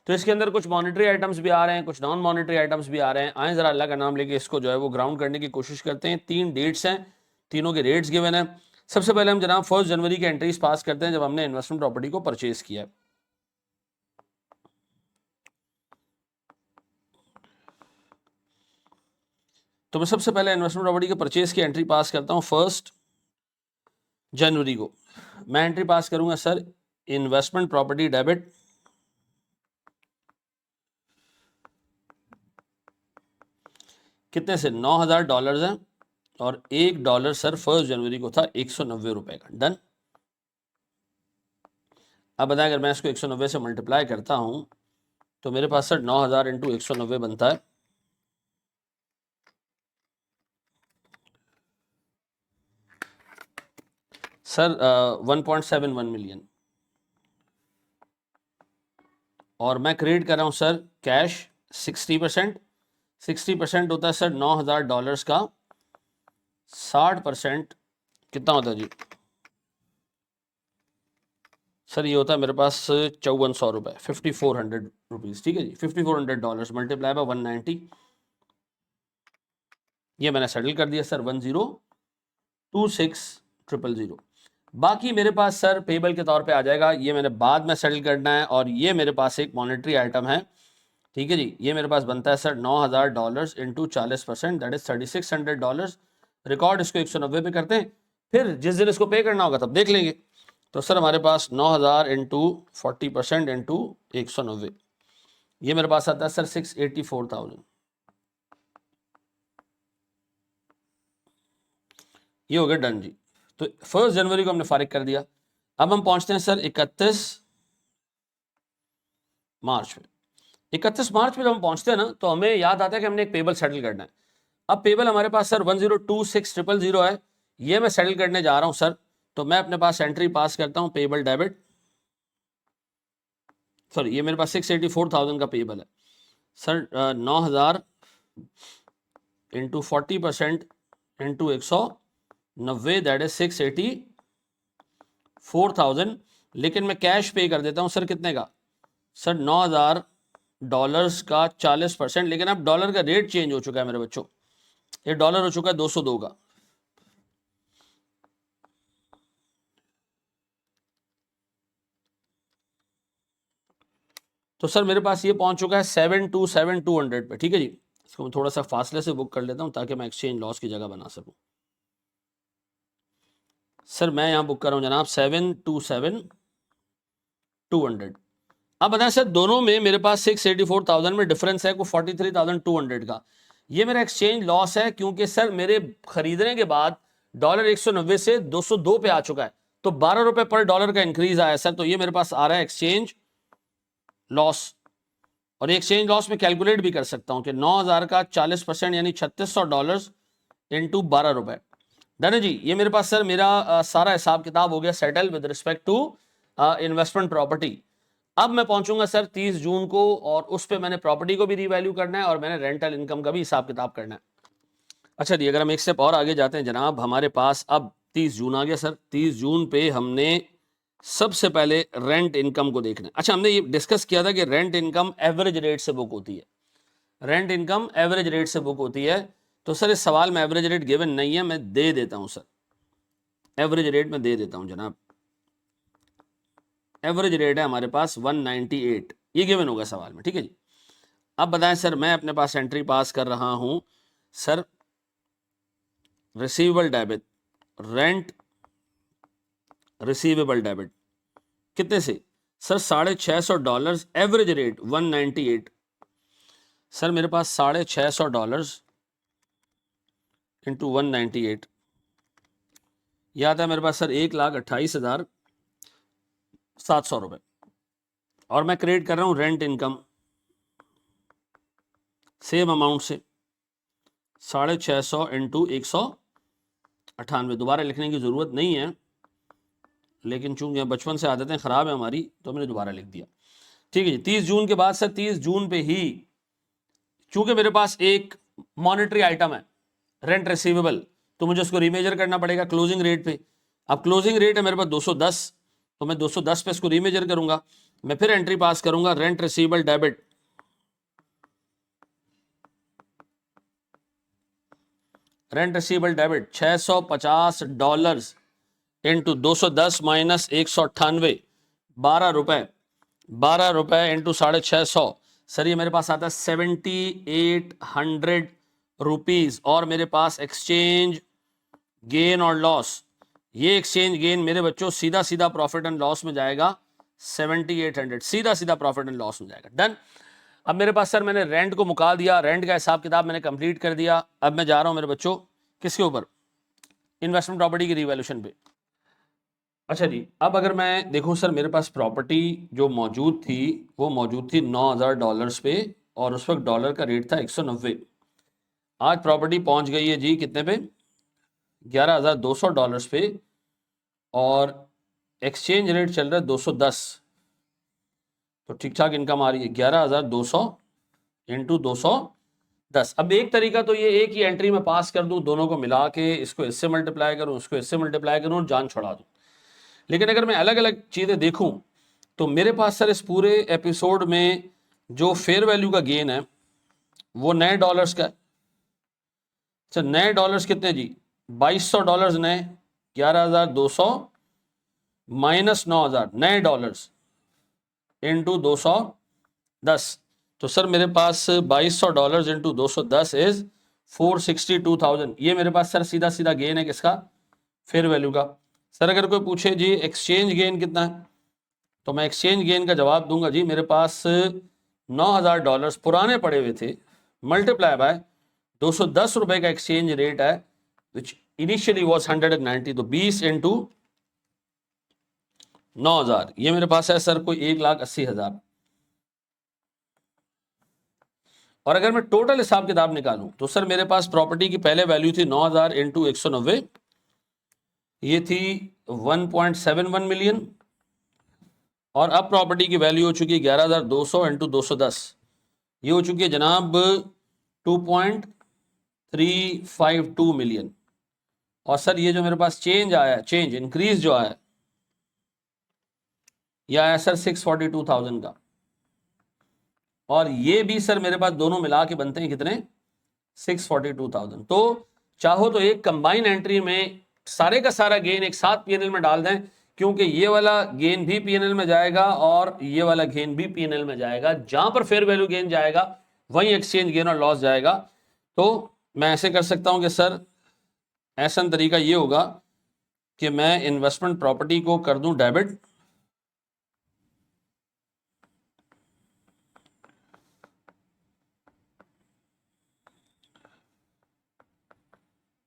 तो इसके अंदर कुछ मॉनेटरी आइटम्स भी आ रहे हैं, कुछ नॉन मॉनेटरी आइटम्स भी आ रहे हैं। आए जरा अल्लाह का नाम लेके इसको जो है वो ग्राउंड करने की कोशिश करते हैं। 3 डेट्स हैं, तीनों के रेट्स गिवन है। सबसे पहले हम जनाब 1 जनवरी के एंट्रीज पास करते हैं जब हमने इन्वेस्टमेंट प्रॉपर्टी को परचेज किया है। तो मैं सबसे पहले इन्वेस्टमेंट प्रॉपर्टी के परचेज की एंट्री पास करता हूं 1 जनवरी को। मैं एंट्री पास करूंगा सर इन्वेस्टमेंट प्रॉपर्टी डेबिट, कितने से $9,000 है, और $1 सर 1 जनवरी को था 190 रुपए का। डन। अब बताएं अगर मैं इसको 190 से मल्टीप्लाई करता हूं तो मेरे पास सर 9,000 इंटू 190 बनता है सर 1.71 मिलियन। और मैं क्रेडिट कर रहा हूं सर कैश 60%। 60% होता है सर $9,000 का, 60% कितना होता है जी सर, ये होता है मेरे पास 5,400 रुपये, 5,400 रुपीज़। ठीक है जी, $5,400 मल्टीप्लाई बाय 190, ये मैंने सेटल कर दिया सर 1026,000। बाकी मेरे पास सर पेबल के तौर पे आ जाएगा, ये मैंने बाद में सेटल करना है। और ये मेरे पास एक मॉनेटरी आइटम है, ठीक है जी, ये मेरे पास बनता है sir $9,000 into 40%, that is $3,600। Record इसको 190 पे करते हैं, फिर जिस दिन इसको पे करना होगा तब देख लेंगे। तो सर हमारे पास 9,000 इंटू 40% इंटू 190, ये मेरे पास आता है सर 684,000। ये हो गया डन जी। तो 1 जनवरी को हमने फारिग कर दिया। अब हम पहुंचते हैं सर 31 मार्च में। 31 मार्च में जब हम पहुंचते हैं ना तो हमें याद आता है कि हमने एक पेबल सेटल करना है। अब पेबल हमारे पास सर 1026000 है, ये मैं सेटल करने जा रहा हूं सर। तो मैं अपने पास एंट्री पास करता हूं पेबल डेबिट, सॉरी ये मेरे पास 684,000 का पेबल है sir. 9,000 into 40% into 190, that is 684,000। लेकिन मैं कैश पे कर देता हूं सर, कितने का सर $9,000 का 40%। लेकिन अब डॉलर का रेट चेंज हो चुका है मेरे बच्चों, ये डॉलर हो चुका है 202 का। तो सर मेरे पास ये पहुंच चुका है 727,200 पे, ठीक है जी। इसको मैं थोड़ा सा फासले से बुक कर लेता हूं ताकि मैं एक्सचेंज लॉस की जगह बना सकूं। सर मैं यहां बुक कर रहा हूं जनाब 727,200। अब बताएं सर दोनों में मेरे पास 684,000 में डिफरेंस है को 43,200 का। ये मेरा एक्सचेंज लॉस है क्योंकि सर मेरे खरीदने के बाद डॉलर 190 से 202 पे आ चुका है, तो 12 रुपए पर डॉलर का इंक्रीज आया सर, तो ये मेरे पास आ रहा है एक्सचेंज लॉस। और एक्सचेंज लॉस में कैलकुलेट भी कर सकता हूं कि 9,000 का 40% यानी $3600 इंटू 12 रुपए। डन है जी। ये मेरे पास सर मेरा सारा हिसाब किताब हो गया settle with respect to investment property. अब मैं पहुंचूंगा सर 30 जून को, और उस पे मैंने प्रॉपर्टी को भी रीवैल्यू करना है और मैंने रेंटल इनकम का भी हिसाब किताब करना है। अच्छा जी, अगर हम एक स्टेप और आगे जाते हैं जनाब, हमारे पास अब 30 जून आ गया सर। 30 जून पे हमने सबसे पहले रेंट इनकम को देखना है। अच्छा, हमने ये डिस्कस किया था कि रेंट इनकम एवरेज रेट से बुक होती है, रेंट इनकम एवरेज रेट से बुक होती है। तो सर इस सवाल में एवरेज रेट गिवन नहीं है, मैं दे देता हूं सर, एवरेज रेट में दे देता हूं जनाब। एवरेज रेट है हमारे पास 198, ये गिवन होगा सवाल में, ठीक है जी। अब बताएं सर, मैं अपने पास एंट्री पास कर रहा हूं sir, receivable debit, rent receivable debit कितने से सर, $650, एवरेज रेट 198। सर मेरे पास $650 इंटू 198 ये आता है मेरे पास सर 1,28,700 रुपए। और मैं क्रिएट कर रहा हूं रेंट इनकम सेम अमाउंट से 650 इंटू 198। दोबारा लिखने की जरूरत नहीं है, लेकिन चूंकि बचपन से आदतें खराब है हमारी तो मैंने दोबारा लिख दिया, ठीक है जी। 30 जून के बाद सर 30 जून पे ही चूंकि मेरे पास एक मॉनेटरी आइटम है रेंट रिसीवेबल, तो मुझे उसको रीमेजर करना पड़ेगा क्लोजिंग रेट पे। अब क्लोजिंग रेट है मेरे पास 210, तो मैं 210 पे इसको रीमेजर करूंगा। मैं फिर एंट्री पास करूंगा rent receivable debit, rent receivable debit $650 into 210 minus 198, 12 रुपए, 12 रुपए इंटू 650। सर ये मेरे पास आता है 7,800 रुपीज। और मेरे पास एक्सचेंज गेन और लॉस, ये एक्सचेंज गेन मेरे बच्चों सीधा सीधा प्रॉफिट एंड लॉस में जाएगा 7,800, सीधा सीधा प्रॉफिट एंड लॉस में जाएगा। डन। अब मेरे पास सर मैंने रेंट को मुका दिया, रेंट का हिसाब किताब मैंने कंप्लीट कर दिया। अब मैं जा रहा हूं मेरे बच्चों किसके ऊपर, इन्वेस्टमेंट प्रॉपर्टी की रिवैल्यूएशन पे। अच्छा जी, अब अगर मैं देखूं सर मेरे पास प्रॉपर्टी जो मौजूद थी वो मौजूद थी $9,000 पे, और उस वक्त डॉलर का रेट था 190। आज प्रॉपर्टी पहुंच गई है जी कितने पे, $11,200 पे, और एक्सचेंज रेट चल रहा है 210, तो ठीक ठाक इनकम आ रही है 11,200 इंटू 210। अब एक तरीका तो ये एक ही एंट्री में पास कर दूं, दोनों को मिला के इसको इससे मल्टीप्लाई करूं, इसको इससे मल्टीप्लाई करूं, जान छोड़ा दूं। लेकिन अगर मैं अलग अलग चीज़ें देखूं तो मेरे पास सर इस पूरे एपिसोड में जो फेयर वैल्यू का गेन है वो नए डॉलर्स का है। सर नए डॉलर्स कितने जी, $2,200 नए, 11,200 माइनस 9,000 नए डॉलर्स इंटू 210। तो सर मेरे पास $2,200 इंटू 210 इज 462,000। ये मेरे पास सर सीधा सीधा गेन है किसका, फेयर वैल्यू का। सर अगर कोई पूछे जी एक्सचेंज गेन कितना है, तो मैं एक्सचेंज गेन का जवाब दूंगा जी मेरे पास $9,000 पुराने पड़े हुए थे, मल्टीप्लाई बाय 210 रुपए का एक्सचेंज रेट है विच इनिशियली वाज 190, तो 20 इंटू 9,000 ये मेरे पास है सर कोई 1,80,000। और अगर मैं टोटल हिसाब किताब निकालूं तो सर मेरे पास प्रॉपर्टी की पहले वैल्यू थी 9,000 इंटू 190, ये थी 1.71 मिलियन, और अब प्रॉपर्टी की वैल्यू हो चुकी है 11,200 इंटू 210, ये हो चुकी है जनाब 2.352 मिलियन। और सर ये जो मेरे पास चेंज आया, चेंज इंक्रीज जो आया, यह आया सर 642,000 का। और ये भी सर मेरे पास दोनों मिला के बनते हैं कितने, 642,000। तो चाहो तो एक कंबाइन एंट्री में सारे का सारा गेन एक साथ पीएनएल में डाल दें क्योंकि ये वाला गेन भी पीएनएल में जाएगा और ये वाला गेन भी पीएनएल में जाएगा। जहां पर फेयर वैल्यू गेन जाएगा वहीं एक्सचेंज गेन और लॉस जाएगा। तो मैं ऐसे कर सकता हूं कि सर ऐसा तरीका ये होगा कि मैं इन्वेस्टमेंट प्रॉपर्टी को कर दूं डेबिट,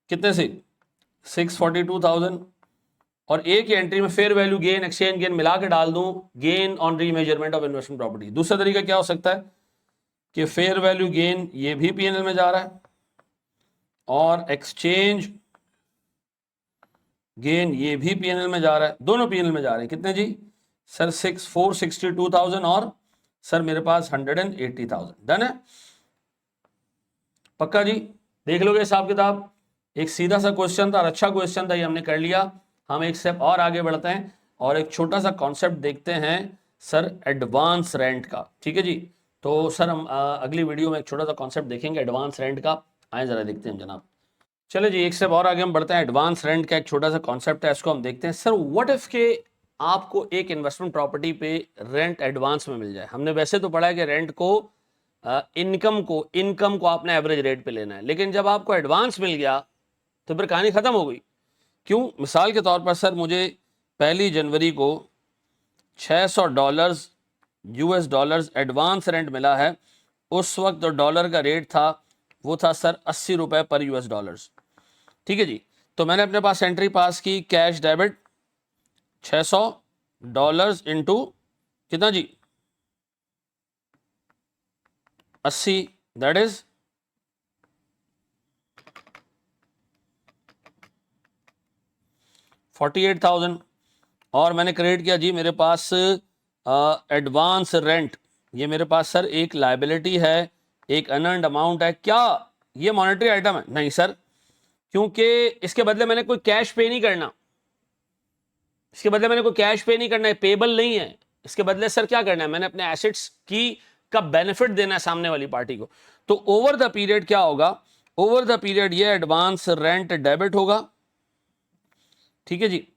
कितने से 642,000, और एक ही एंट्री में fair value gain exchange gain मिला के डाल दूं gain on remeasurement of investment property. दूसरा तरीका क्या हो सकता है कि फेयर वैल्यू गेन ये भी पीएनएल में जा रहा है और एक्सचेंज गेन ये भी पीएनएल में जा रहा है, दोनों पीएनएल में जा रहे हैं। कितने जी सर 462,000 और सर मेरे पास 180,000। डन है, पक्का जी? देख लोगे हिसाब किताब, एक सीधा सा क्वेश्चन था और अच्छा क्वेश्चन था, ये हमने कर लिया। हम एक स्टेप और आगे बढ़ते हैं और एक छोटा सा कॉन्सेप्ट देखते हैं सर एडवांस रेंट का। ठीक है जी, तो सर हम अगली वीडियो में एक छोटा सा कॉन्सेप्ट देखेंगे एडवांस रेंट का। आए जरा देखते हैं जनाब। चले जी, एक स्टेप और आगे हम बढ़ते हैं। एडवांस रेंट का एक छोटा सा कॉन्सेप्ट है, इसको हम देखते हैं। सर व्हाट इफ के आपको एक इन्वेस्टमेंट प्रॉपर्टी पे रेंट एडवांस में मिल जाए। हमने वैसे तो पढ़ा है कि रेंट को इनकम को आपने एवरेज रेट पे लेना है, लेकिन जब आपको एडवांस मिल गया तो फिर कहानी खत्म हो गई। क्यों? मिसाल के तौर पर सर मुझे 1 जनवरी को $600 US डॉलर्स एडवांस रेंट मिला है। उस वक्त डॉलर का रेट था वो था सर 80 रुपए पर US डॉलर्स। ठीक है जी, तो मैंने अपने पास एंट्री पास की कैश डेबिट $600 इंटू कितना जी 80, दैट इज 48,000। और मैंने क्रेडिट किया जी मेरे पास एडवांस रेंट, ये मेरे पास सर एक लायबिलिटी है, एक अनअर्न्ड अमाउंट है। क्या ये मॉनेटरी आइटम है? नहीं सर, क्योंकि इसके बदले मैंने कोई कैश पे नहीं करना। इसके बदले मैंने कोई कैश पे नहीं करना है, पेबल नहीं है। इसके बदले सर क्या करना है, मैंने अपने एसेट्स की का बेनिफिट देना है सामने वाली पार्टी को। तो ओवर द पीरियड क्या होगा, ओवर द पीरियड ये एडवांस रेंट डेबिट होगा। ठीक है जी,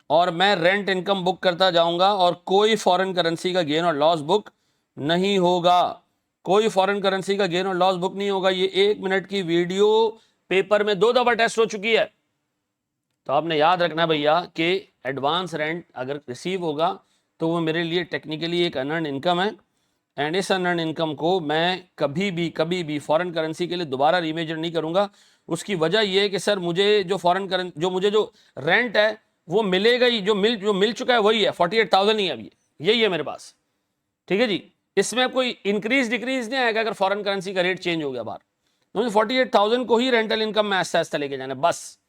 और मैं रेंट इनकम बुक करता जाऊंगा और कोई फॉरेन करेंसी का गेन और लॉस बुक नहीं होगा। कोई फॉरेन करेंसी का गेन और लॉस बुक नहीं होगा। ये 1 मिनट की वीडियो पेपर में 2 दफा टेस्ट हो चुकी है। तो आपने याद रखना भैया कि एडवांस रेंट अगर रिसीव होगा तो वो मेरे लिए टेक्निकली एक अनर्न इनकम है, एंड इस अनर्न इनकम को मैं कभी भी फॉरेन करेंसी के लिए दोबारा रीमेजर नहीं करूंगा। उसकी वजह यह है कि सर मुझे जो फॉरेन करेंसी जो रेंट है वो मिलेगा ही, जो मिल चुका है वही है, 48,000 ही है अभी, यही है मेरे पास। ठीक है जी, इसमें कोई इंक्रीज डिक्रीज नहीं आएगा अगर फॉरेन करेंसी का रेट चेंज हो गया बाहर। तो 48,000 को ही रेंटल इनकम में आस्ता आस्ता लेके जाना बस।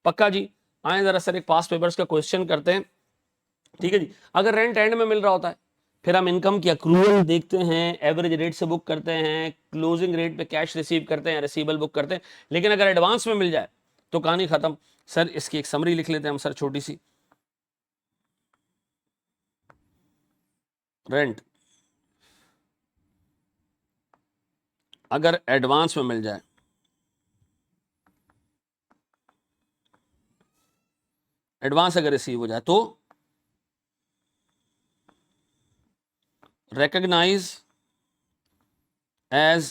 पक्का जी? आए जरा सर एक पास्ट पेपर्स का क्वेश्चन करते हैं। ठीक है जी, अगर रेंट एंड में मिल रहा होता है फिर हम इनकम की अक्रूवल देखते हैं, एवरेज रेट से बुक करते हैं, क्लोजिंग रेट पे कैश रिसीव करते हैं, रिसीवेबल बुक करते हैं। लेकिन अगर एडवांस में मिल जाए तो कहानी खत्म। सर इसकी एक समरी लिख लेते हैं हम सर छोटी सी। रेंट अगर एडवांस में मिल जाए, एडवांस अगर रिसीव हो जाए तो recognize as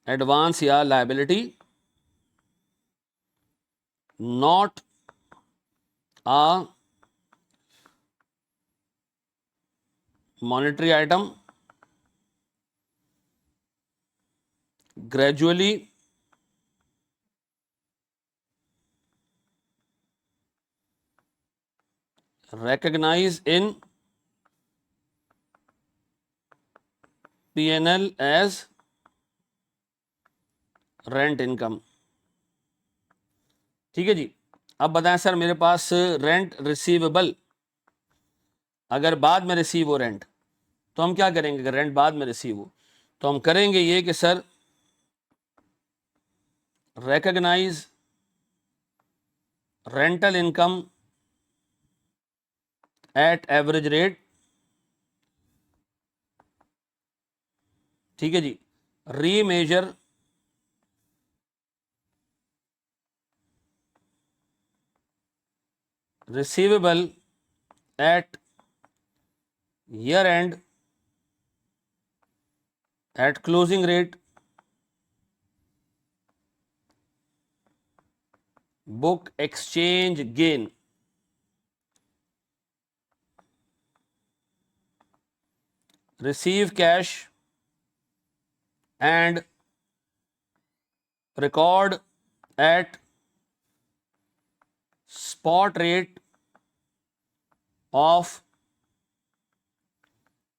advance या liability, not a monetary item, gradually recognize in P&L as rent income. ठीक है जी, अब बताएं सर मेरे पास रेंट रिसीवेबल अगर बाद में रिसीव हो रेंट तो हम क्या करेंगे? अगर रेंट बाद में रिसीव हो तो हम करेंगे ये कि sir recognise rental income at average rate. ठीक है जी, remeasure receivable at year end at closing rate, book exchange gain. Receive cash and record at spot rate of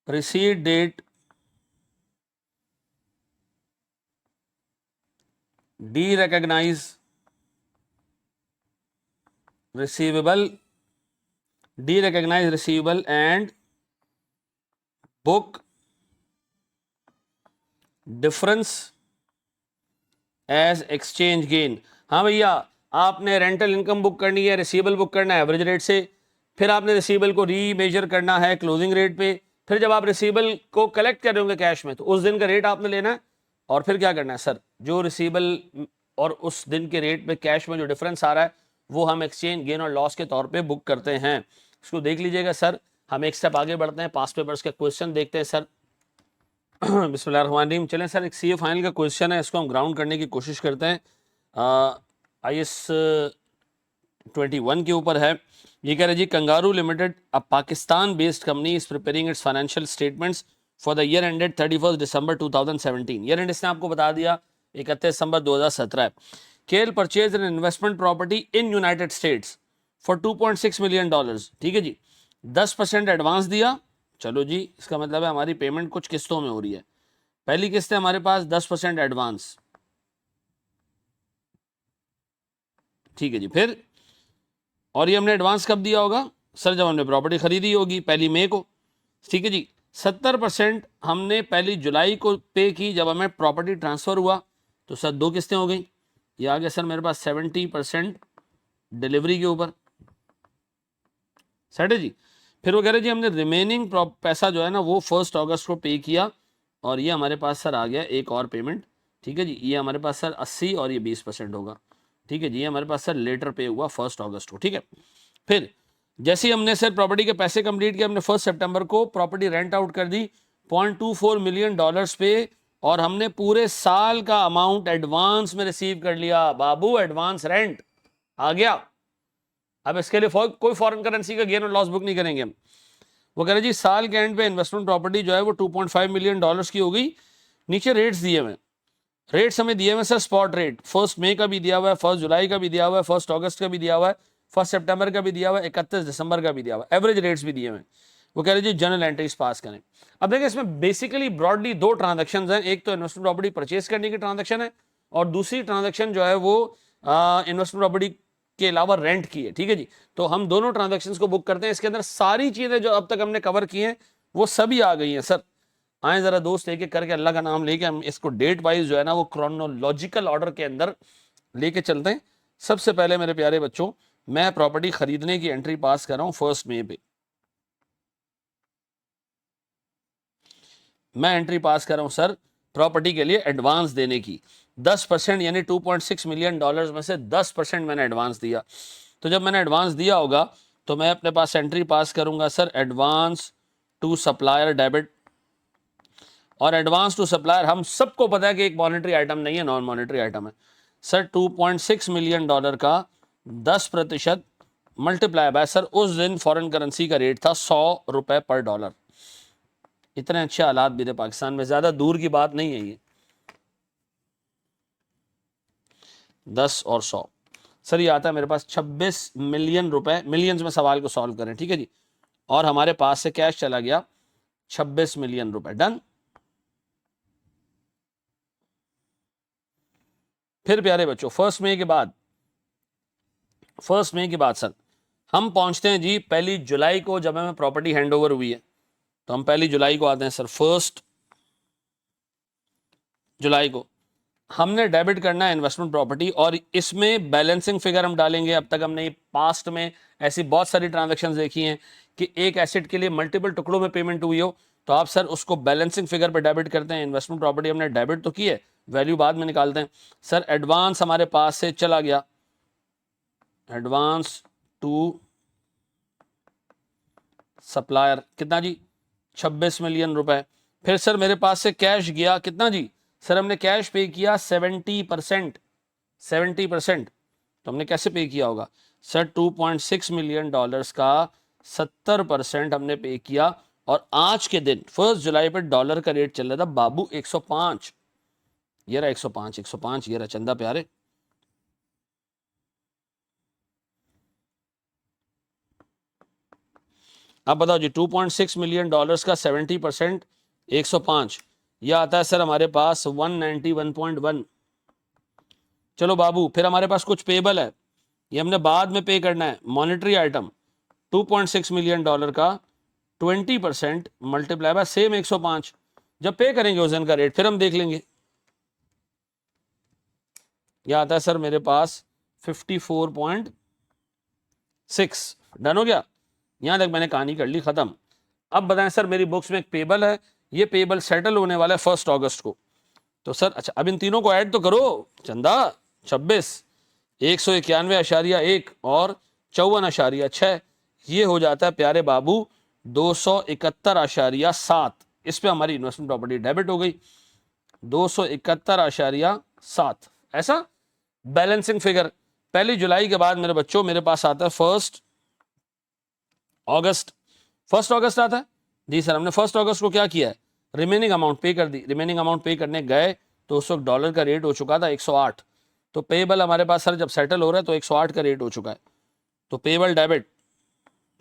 receipt date, de-recognize receivable, de-recognize receivable and book difference as exchange gain. हाँ भैया, आपने रेंटल इनकम बुक करनी है, रिसीवेबल बुक करना है एवरेज रेट से, फिर आपने रिसीवेबल को रीमेजर करना है क्लोजिंग रेट पे, फिर जब आप रिसीवेबल को कलेक्ट कर रहे होंगे कैश में तो उस दिन का रेट आपने लेना है, और फिर क्या करना है सर, जो रिसीवेबल और उस दिन के रेट में कैश में जो डिफरेंस आ रहा है वो हम एक्सचेंज गेन और लॉस के तौर पे बुक करते हैं। इसको देख लीजिएगा सर। हम एक स्टेप आगे बढ़ते हैं, पास्ट पेपर्स का क्वेश्चन देखते हैं सर। बिस्मिल्लाहिर्रहमानिर्रहीम। चलें सर, एक सीए फाइनल का क्वेश्चन है, इसको हम ग्राउंड करने की कोशिश करते हैं। IAS 21 के ऊपर है। ये कह रहे जी, Kangaroo Limited a Pakistan based company is preparing its financial statements for the year ended 31 December 2017। Year end इसने आपको बता दिया 31 दिसंबर 2017 है। KL purchase an investment property in United States for $2.6 million. ठीक है जी, 10% एडवांस दिया। चलो जी, इसका मतलब है हमारी पेमेंट कुछ किस्तों में हो रही है। पहली किस्त है हमारे पास 10% एडवांस, ठीक है जी। फिर और ये हमने एडवांस कब दिया होगा सर? जब हमने प्रॉपर्टी खरीदी होगी 1 मई को, ठीक है जी। 70% हमने 1 जुलाई को पे की जब हमें प्रॉपर्टी ट्रांसफर हुआ, तो सर 2 किस्तें हो गई। ये आ गया सर मेरे पास 70% डिलीवरी के ऊपर, सेट है जी। फिर वो कह रहे जी हमने रिमेनिंग पैसा जो है ना वो 1 अगस्त को पे किया, और ये हमारे पास सर आ गया एक और पेमेंट, ठीक है जी। ये हमारे पास सर 80 और ये 20% होगा, ठीक है जी। ये हमारे पास सर लेटर पे हुआ 1 अगस्त को, ठीक है। फिर जैसे ही हमने सर प्रॉपर्टी के पैसे कंप्लीट किए, हमने 1 सितंबर को प्रॉपर्टी रेंट आउट कर दी $0.24 मिलियन पे, और हमने पूरे साल का अमाउंट एडवांस में रिसीव कर लिया। बाबू, एडवांस रेंट आ गया। अब इसके लिए कोई फॉरेन करेंसी का गेन और लॉस बुक नहीं करेंगे हम। वो कह रहे जी साल के एंड पे इन्वेस्टमेंट प्रॉपर्टी जो है वो $2.5 मिलियन की हो गई। नीचे रेट्स दिए हुए, रेट्स हमें दिए हुए सर स्पॉट रेट 1 मई का भी दिया हुआ है, 1 जुलाई का भी दिया हुआ है, 1 अगस्त का भी दिया हुआ है, 1 सितंबर का भी दिया हुआ है, 31 दिसंबर का भी दिया हुआ है, एवरेज रेट्स भी दिए हुए हैं। वो कह रहे जी जनरल एंट्रीज पास करें। अब देखिए इसमें बेसिकली ब्रॉडली 2 ट्रांजेक्शन हैं, एक तो इन्वेस्टमेंट प्रॉपर्टी परचेज करने की ट्रांजेक्शन है, और दूसरी ट्रांजेक्शन जो है वो इन्वेस्टमेंट प्रॉपर्टी के अलावा रेंट की है, ठीक है जी। तो हम दोनों ट्रांजेक्शंस को बुक करते हैं। इसके अंदर सारी चीजें जो अब तक हमने कवर की हैं वो सभी आ गई हैं सर। आए जरा दोस्त एक एक करके अल्लाह का नाम लेके हम इसको डेट वाइज जो है ना वो क्रोनोलॉजिकल ऑर्डर के अंदर लेके चलते हैं। सबसे पहले मेरे प्यारे बच्चों, मैं प्रॉपर्टी खरीदने की एंट्री पास कर रहा हूं 1 मई पे। मैं एंट्री पास कर रहा हूं सर प्रॉपर्टी के लिए एडवांस देने की 10%, यानी $2.6 मिलियन में से 10% मैंने एडवांस दिया। तो जब मैंने एडवांस दिया होगा तो मैं अपने पास एंट्री पास करूंगा sir advance to supplier debit. और एडवांस टू सप्लायर हम सबको पता है कि एक मॉनेटरी आइटम नहीं है, नॉन मॉनेटरी आइटम है सर। $2.6 मिलियन का 10% मल्टीप्लाई बाय सर उस दिन फॉरेन करेंसी का रेट था $100 पर डॉलर। इतने अच्छे हालात भी थे पाकिस्तान में, ज्यादा दूर की बात नहीं है ये। 10 और 100 सर, ये आता है मेरे पास $26 मिलियन। मिलियंस में सवाल को सॉल्व करें, ठीक है जी। और हमारे पास से कैश चला गया $26 मिलियन। डन। फिर प्यारे बच्चों 1 मई के बाद, 1 मई के बाद सर हम पहुंचते हैं जी 1 जुलाई को, जब हमें प्रॉपर्टी हैंडओवर हुई है। तो हम 1 जुलाई को आते हैं सर। 1 जुलाई को हमने डेबिट करना है इन्वेस्टमेंट प्रॉपर्टी, और इसमें बैलेंसिंग फिगर हम डालेंगे। अब तक हमने पास्ट में ऐसी बहुत सारी ट्रांजैक्शंस देखी हैं कि एक एसेट के लिए मल्टीपल टुकड़ों में पेमेंट हुई हो, तो आप सर उसको बैलेंसिंग फिगर पे डेबिट करते हैं। इन्वेस्टमेंट प्रॉपर्टी हमने डेबिट तो की है, वैल्यू बाद में निकालते हैं सर। एडवांस हमारे पास से चला गया, एडवांस टू सप्लायर कितना जी 26 मिलियन रुपए। फिर सर मेरे पास से कैश गया कितना जी, सर हमने कैश पे किया 70%, 70%। तो हमने कैसे पे किया होगा सर, 2.6 मिलियन डॉलर्स का 70% हमने पे किया। और आज के दिन 1 जुलाई पर डॉलर का रेट चल रहा था बाबू 105, ये रहा 105, 105 ये रहा चंदा प्यारे। अब बताओ जी 2.6 मिलियन डॉलर्स का 70% 105, यह आता है सर हमारे पास 191.1। चलो बाबू फिर हमारे पास कुछ पेबल है, ये हमने बाद में पे करना है। मॉनेटरी आइटम 2.6 मिलियन डॉलर का 20% मल्टीप्लाई बाय सेम 105, जब पे करेंगे उस दिन का रेट फिर हम देख लेंगे। यह आता है सर मेरे पास 54.6। डन हो गया, यहां तक मैंने कहानी कर ली खत्म। अब बताएं सर मेरी बुक्स में एक पेबल है, ये पेबल सेटल होने वाला है 1 अगस्त को। तो सर अच्छा अब इन तीनों को ऐड तो करो, चंदा 26, 191.1 और 54.6, ये हो जाता है प्यारे बाबू 271.7। इस पे हमारी इन्वेस्टमेंट प्रॉपर्टी डेबिट हो गई 271.7। ऐसा बैलेंसिंग फिगर 1 जुलाई के बाद मेरे बच्चों मेरे पास आता है 1 अगस्त। 1 अगस्त आता है जी सर, हमने 1 अगस्त को क्या किया है, रिमेनिंग अमाउंट पे कर दी। रिमेनिंग अमाउंट पे करने गए तो उस वक्त डॉलर का रेट हो चुका था 108। तो पेबल हमारे पास सर जब सेटल हो रहा है तो 108 का रेट हो चुका है, तो पेबल डेबिट,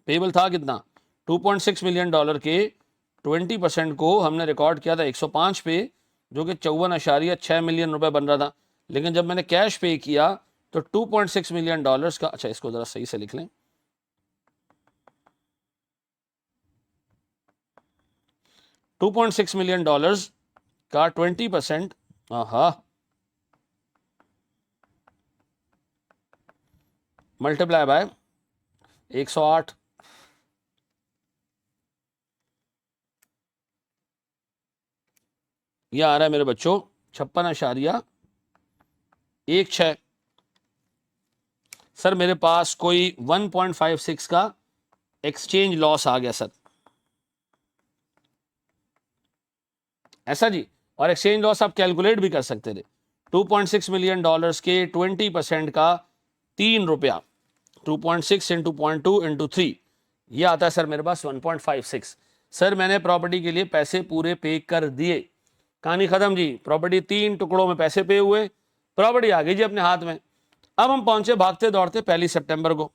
पेबल था कितना 2.6 मिलियन डॉलर के 20% को हमने रिकॉर्ड किया था 105 पे, जो कि 54.6 मिलियन रुपए बन रहा था। लेकिन जब मैंने कैश पे किया तो 2.6 मिलियन डॉलर्स का, अच्छा इसको जरा सही से लिख लें, 2.6 मिलियन डॉलर्स का 20%, मल्टीप्लाई बाय 108, यह आ रहा है मेरे बच्चों 56.16। सर मेरे पास कोई 1.56 का एक्सचेंज लॉस आ गया सर, ऐसा जी। और एक्सचेंज लॉस आप कैलकुलेट भी कर सकते थे, 2.6 मिलियन डॉलर्स के 20% का 3 रुपया, 2.6 इंटू 0.2 इंटू 3, ये आता है सर मेरे पास 1.56। सर मैंने प्रॉपर्टी के लिए पैसे पूरे पे कर दिए, कहानी खत्म जी। प्रॉपर्टी 3 टुकड़ों में पैसे पे हुए, प्रॉपर्टी आ गई जी अपने हाथ में। अब हम पहुंचे भागते दौड़ते 1 सितंबर को।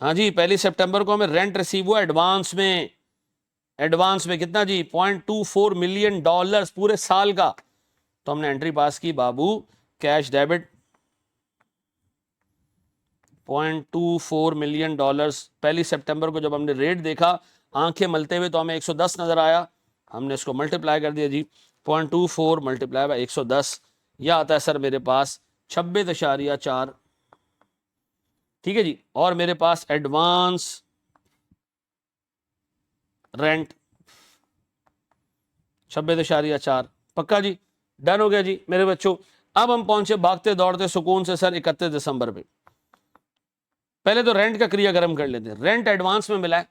हाँ जी 1 सितंबर को हमें रेंट रिसीव हुआ एडवांस में, एडवांस में कितना जी 0.24 मिलियन डॉलर्स पूरे साल का। तो हमने एंट्री पास की बाबू, कैश डेबिट 0.24 मिलियन डॉलर्स। 1 सितंबर को जब हमने रेट देखा आंखें मलते हुए तो हमें 110 नजर आया, हमने इसको मल्टीप्लाई कर दिया जी, 0.24 मल्टीप्लाई बाय 110, यह आता है सर मेरे पास 26.4। ठीक है जी। और मेरे पास एडवांस रेंट 26.4, पक्का जी, डन हो गया जी मेरे बच्चों। अब हम पहुंचे भागते दौड़ते सुकून से सर 31 दिसंबर पे। पहले तो रेंट का क्रियाक्रम कर लेते हैं। रेंट एडवांस में मिला है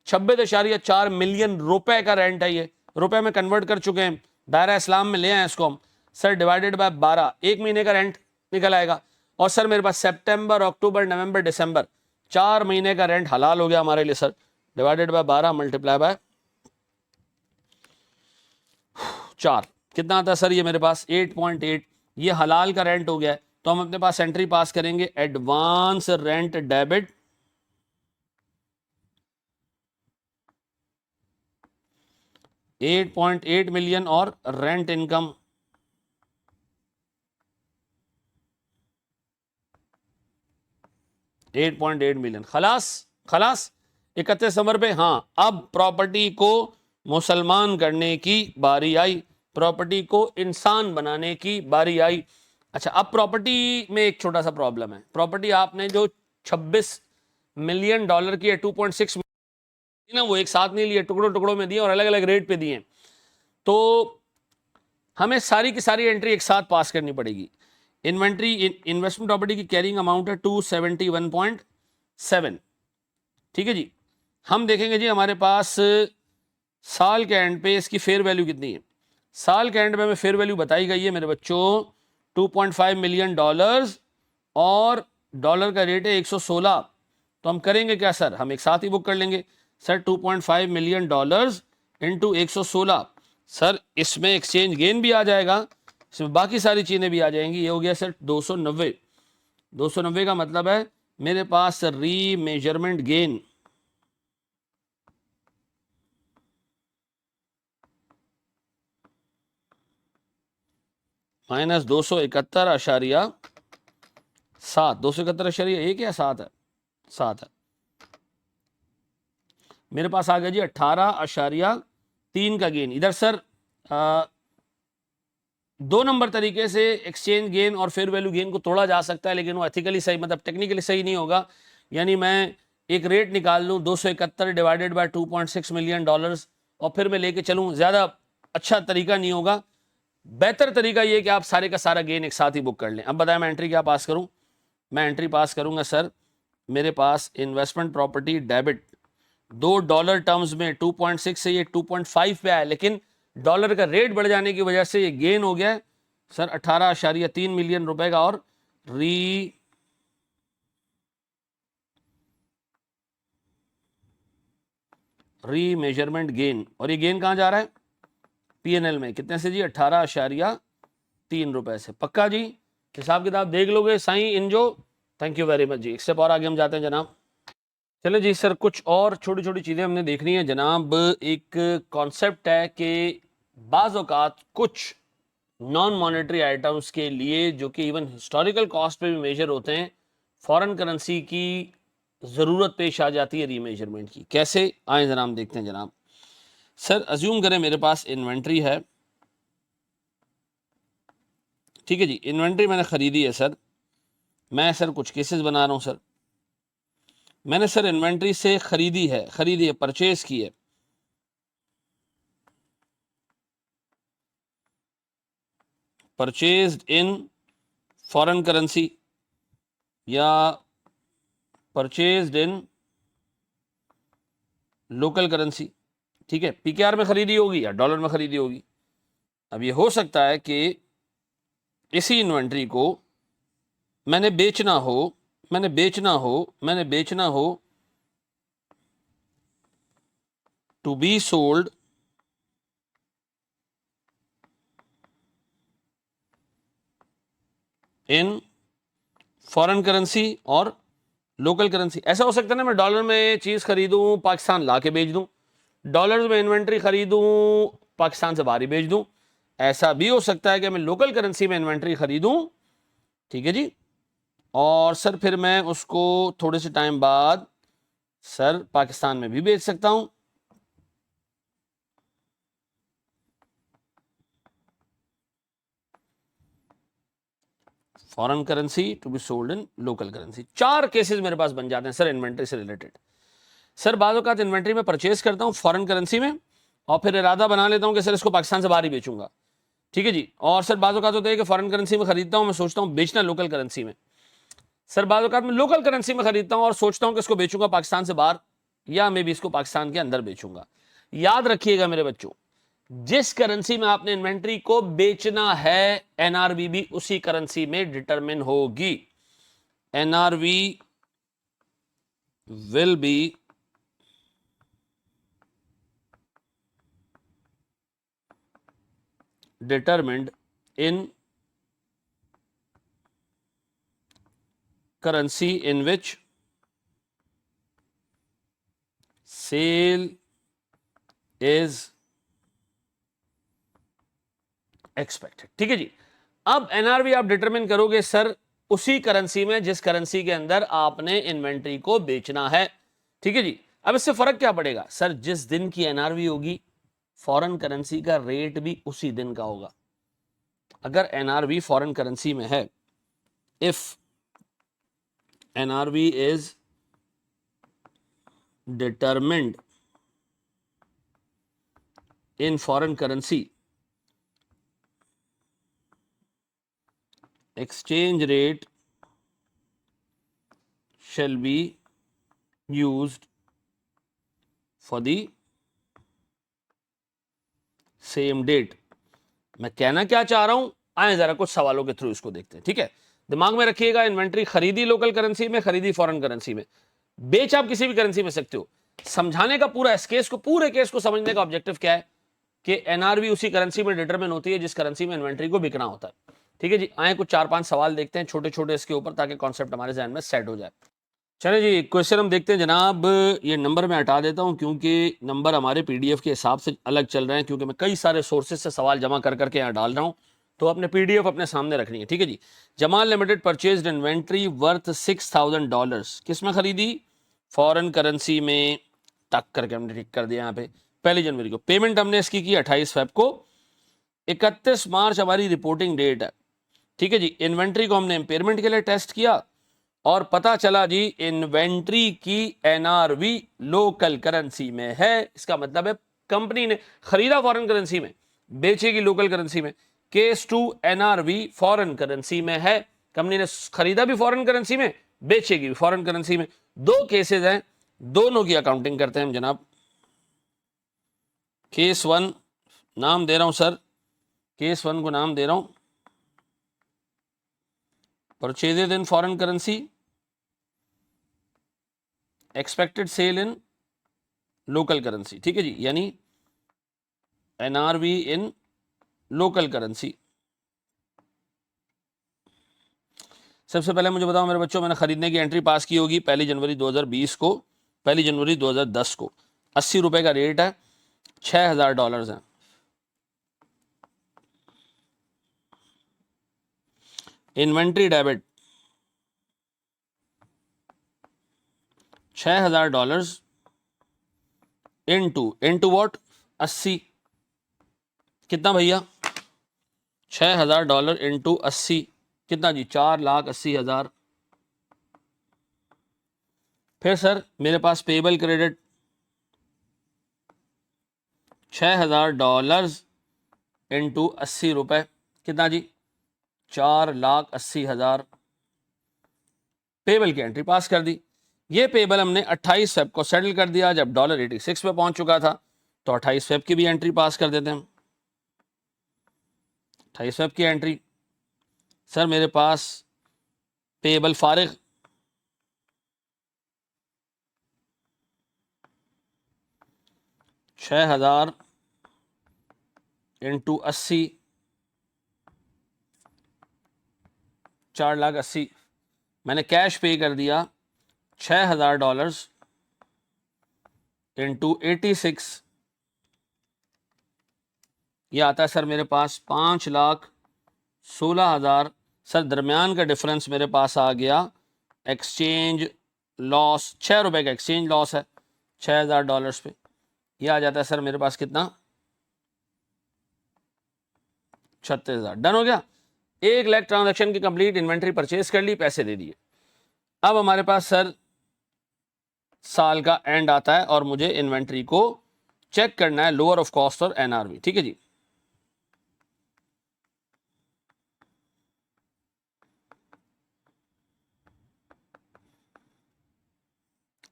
26.4 मिलियन रुपए का रेंट है, ये रुपए में कन्वर्ट कर चुके हैं, दायरा इस्लाम में ले आए इसको हम सर, डिवाइडेड बाय 12, एक महीने का रेंट निकल आएगा। और सर मेरे पास सितंबर, अक्टूबर, नवंबर, दिसंबर 4 महीने का रेंट हलाल हो गया हमारे लिए sir, divided by 12 multiply by 4, कितना आता है सर ये मेरे पास 8.8, ये हलाल का रेंट हो गया है। तो हम अपने पास एंट्री पास करेंगे एडवांस रेंट डेबिट 8.8 मिलियन और रेंट इनकम 8.8 मिलियन। खलास खलास 31 दिसंबर पे। हाँ अब प्रॉपर्टी को मुसलमान करने की बारी आई, प्रॉपर्टी को इंसान बनाने की बारी आई। अच्छा अब प्रॉपर्टी में एक छोटा सा प्रॉब्लम है, प्रॉपर्टी आपने जो 26 मिलियन डॉलर की 2.6 ना, वो एक साथ नहीं लिए, टुकड़ों टुकड़ों में दिए और अलग अलग रेट पे दिए, तो हमें सारी की सारी एंट्री एक साथ पास करनी पड़ेगी। इन्वेंट्री इन्वेस्टमेंट प्रॉपर्टी की कैरिंग अमाउंट है 271.7, ठीक है जी। हम देखेंगे जी हमारे पास साल के एंड पे इसकी फेयर वैल्यू कितनी है। साल के एंड में हमें फेयर वैल्यू बताई गई है मेरे बच्चों 2.5 मिलियन डॉलर्स, और डॉलर का रेट है 116। तो हम करेंगे क्या सर, हम एक साथ ही बुक कर लेंगे sir 2.5 million dollars into 116। Sir इसमें एक्सचेंज गेन भी आ जाएगा, इसमें बाकी सारी चीज़ें भी आ जाएंगी। ये हो गया सर 290। 290 का मतलब है मेरे पास री मेजरमेंट गेन माइनस 271.7। 271.1 या 7 है, 7 है। मेरे पास आ गया जी 18.3 का गेन। इधर सर दो नंबर तरीके से एक्सचेंज गेन और फेयर वैल्यू गेन को तोड़ा जा सकता है, लेकिन वो एथिकली सही मतलब टेक्निकली सही नहीं होगा। यानी मैं एक रेट निकाल लूँ 271 डिवाइडेड बाय 2.6 मिलियन डॉलर्स और फिर मैं लेके चलूँ, ज़्यादा अच्छा तरीका नहीं होगा। बेहतर तरीका ये कि आप सारे का सारा गेन एक साथ ही बुक कर लें। अब बताएं मैं एंट्री क्या पास करूं। मैं एंट्री पास करूंगा सर, मेरे पास इन्वेस्टमेंट प्रॉपर्टी डेबिट $2 टर्म्स में 2.6 से ये 2.5 पे आया, लेकिन डॉलर का रेट बढ़ जाने की वजह से ये गेन हो गया सर 18.3 मिलियन रुपए का। और री मेजरमेंट गेन, और ये गेन कहां जा रहा है, पीएनएल में। कितने से जी, 18.3 रुपए से। पक्का जी, हिसाब किताब देख लोगे साईं इनजो। थैंक यू वेरी मच जी। इससे और आगे हम जाते हैं जनाब। चले जी सर, कुछ और छोटी छोटी चीज़ें हमने देखनी है जनाब। एक कॉन्सेप्ट है कि बाज़ औक़ात कुछ नॉन मॉनेटरी आइटम्स के लिए जो कि इवन हिस्टोरिकल कॉस्ट पे भी मेजर होते हैं, फॉरेन करेंसी की ज़रूरत पेश आ जाती है रीमेजरमेंट की। कैसे, आए जरा हम देखते हैं जनाब। सर अज्यूम करें मेरे पास इन्वेंट्री है, ठीक है जी। इन्वेंट्री मैंने ख़रीदी है सर, मैं सर कुछ केसेस बना रहा हूँ सर। मैंने सर इन्वेंट्री से खरीदी है, परचेज की है। परचेज्ड इन फॉरेन करेंसी या परचेज्ड इन लोकल करेंसी, ठीक है। पीकेआर में खरीदी होगी या डॉलर में खरीदी होगी। अब ये हो सकता है कि इसी इन्वेंट्री को मैंने बेचना हो, मैंने बेचना हो to be sold in foreign currency और लोकल करेंसी। ऐसा हो सकता है ना, मैं डॉलर में चीज़ खरीदूं, पाकिस्तान ला के बेच दूं, डॉलर में इन्वेंट्री खरीदूं, पाकिस्तान से बाहर ही बेच दूं। ऐसा भी हो सकता है कि मैं लोकल करेंसी में इन्वेंट्री खरीदूं, ठीक है जी, और सर फिर मैं उसको थोड़े से टाइम बाद सर पाकिस्तान में भी बेच सकता हूं। Foreign currency to be sold in local currency. 4 cases मेरे पास बन जाते हैं सर इन्वेंट्री से रिलेटेड। सर बाज़ औक़ात इन्वेंट्री में परचेज करता हूं फॉरेन करेंसी में और फिर इरादा बना लेता हूं कि सर इसको पाकिस्तान से बाहर ही बेचूंगा, ठीक है जी। और सर बाज़ औक़ात होता है कि फॉरेन करेंसी में खरीदता हूं, मैं सोचता हूं बेचना लोकल करेंसी में। सर बाज़ औक़ात मैं लोकल करेंसी में खरीदता हूं और सोचता हूं कि इसको बेचूंगा पाकिस्तान से बाहर, या मे भी इसको पाकिस्तान के अंदर बेचूंगा। याद रखिएगा मेरे बच्चों, जिस करेंसी में आपने इन्वेंट्री को बेचना है, एनआरवी भी उसी करेंसी में डिटरमिन होगी। NRV will be determined in currency in which sale is expected, ठीक है जी। अब एनआरवी आप डिटरमिन करोगे सर उसी करेंसी में जिस करेंसी के अंदर आपने इन्वेंट्री को बेचना है, ठीक है जी। अब इससे फर्क क्या पड़ेगा सर, जिस दिन की एनआरवी होगी फॉरेन करेंसी का रेट भी उसी दिन का होगा। अगर एनआरवी फॉरेन करेंसी में है, if NRV is determined in foreign currency, exchange rate shall be used for the same date. मैं कहना क्या चाह रहा हूं, आए जरा कुछ सवालों के थ्रू इसको देखते हैं, ठीक है। दिमाग में रखिएगा, इन्वेंट्री खरीदी लोकल करेंसी में, खरीदी फॉरेन करेंसी में, बेच आप किसी भी करेंसी में सकते हो। समझाने का पूरा इस केस को, पूरे केस को समझने का ऑब्जेक्टिव क्या है कि एनआरवी उसी करेंसी में डिटरमिन होती है जिस करेंसी में इन्वेंट्री को बिकना होता है, ठीक है जी। आए कुछ 4-5 सवाल देखते हैं छोटे छोटे इसके ऊपर, ताकि कॉन्सेप्ट हमारे जहन में सेट हो जाए। चले जी, क्वेश्चन हम देखते हैं जनाब। ये नंबर मैं हटा देता हूं क्योंकि नंबर हमारे पीडीएफ के हिसाब से अलग चल रहे हैं, क्योंकि मैं कई सारे सोर्सेज से सवाल जमा कर करके यहाँ डाल रहा हूं, तो अपने पीडीएफ अपने सामने रखनी है, ठीक है जी। Jamal limited purchased inventory worth $6,000, किस में खरीदी? फॉरेन करेंसी में। टक करके हमने टिक कर दिया यहाँ पे 1 जनवरी को। पेमेंट हमने इसकी की 28 फेब को। 31 मार्च हमारी रिपोर्टिंग डेट है, ठीक है जी। इन्वेंट्री को हमने इंपेयरमेंट के लिए टेस्ट किया और पता चला जी इन्वेंट्री की एनआरवी लोकल करेंसी में है। इसका मतलब है कंपनी ने खरीदा फॉरेन करेंसी में, बेचेगी लोकल करेंसी में। केस 2 एनआरवी फॉरेन करेंसी में है, कंपनी ने खरीदा भी फॉरेन करेंसी में, बेचेगी भी फॉरेन करेंसी में। 2 केसेस हैं, दोनों की अकाउंटिंग करते हैं हम जनाब। केस 1 नाम दे रहा हूं सर, केस 1 को नाम दे रहा हूं purchases in foreign currency, expected sale in local currency, ठीक है जी, यानी एनआरवी इन लोकल करेंसी। सबसे पहले मुझे बताओ मेरे बच्चों, मैंने खरीदने की एंट्री पास की होगी 1 जनवरी 2020 को, 1 जनवरी 2010 को। 80 रुपए का रेट है, $6,000 है। Inventory debit $6,000 into what? 80। कितना भैया? $6,000 इंटू 80 कितना जी? 4,80,000। फिर सर मेरे पास पेबल क्रेडिट $6,000 इंटू 80 रुपए, कितना जी? 4,80,000। पेबल की एंट्री पास कर दी। ये पेबल हमने 28 फेब को सेटल कर दिया जब $86 पे पहुंच चुका था, तो 28 फेब की भी एंट्री पास कर देते हैं। 28 फेब की एंट्री। सर मेरे पास पेबल फारिग $6,000 इंटू 80, 4,80,000। मैंने कैश पे कर दिया $6,000 इंटू 86, ये आता है सर मेरे पास 5,16,000। सर दरमियान का डिफरेंस मेरे पास आ गया एक्सचेंज लॉस, ₹6 का एक्सचेंज लॉस है $6,000 पे। ये आ जाता है सर मेरे पास कितना? 36,000। डन हो गया। 1,00,000 ट्रांजैक्शन की कंप्लीट इन्वेंट्री परचेज कर ली, पैसे दे दिए। अब हमारे पास सर साल का एंड आता है और मुझे इन्वेंट्री को चेक करना है, लोअर ऑफ कॉस्ट और एनआरवी, ठीक है जी।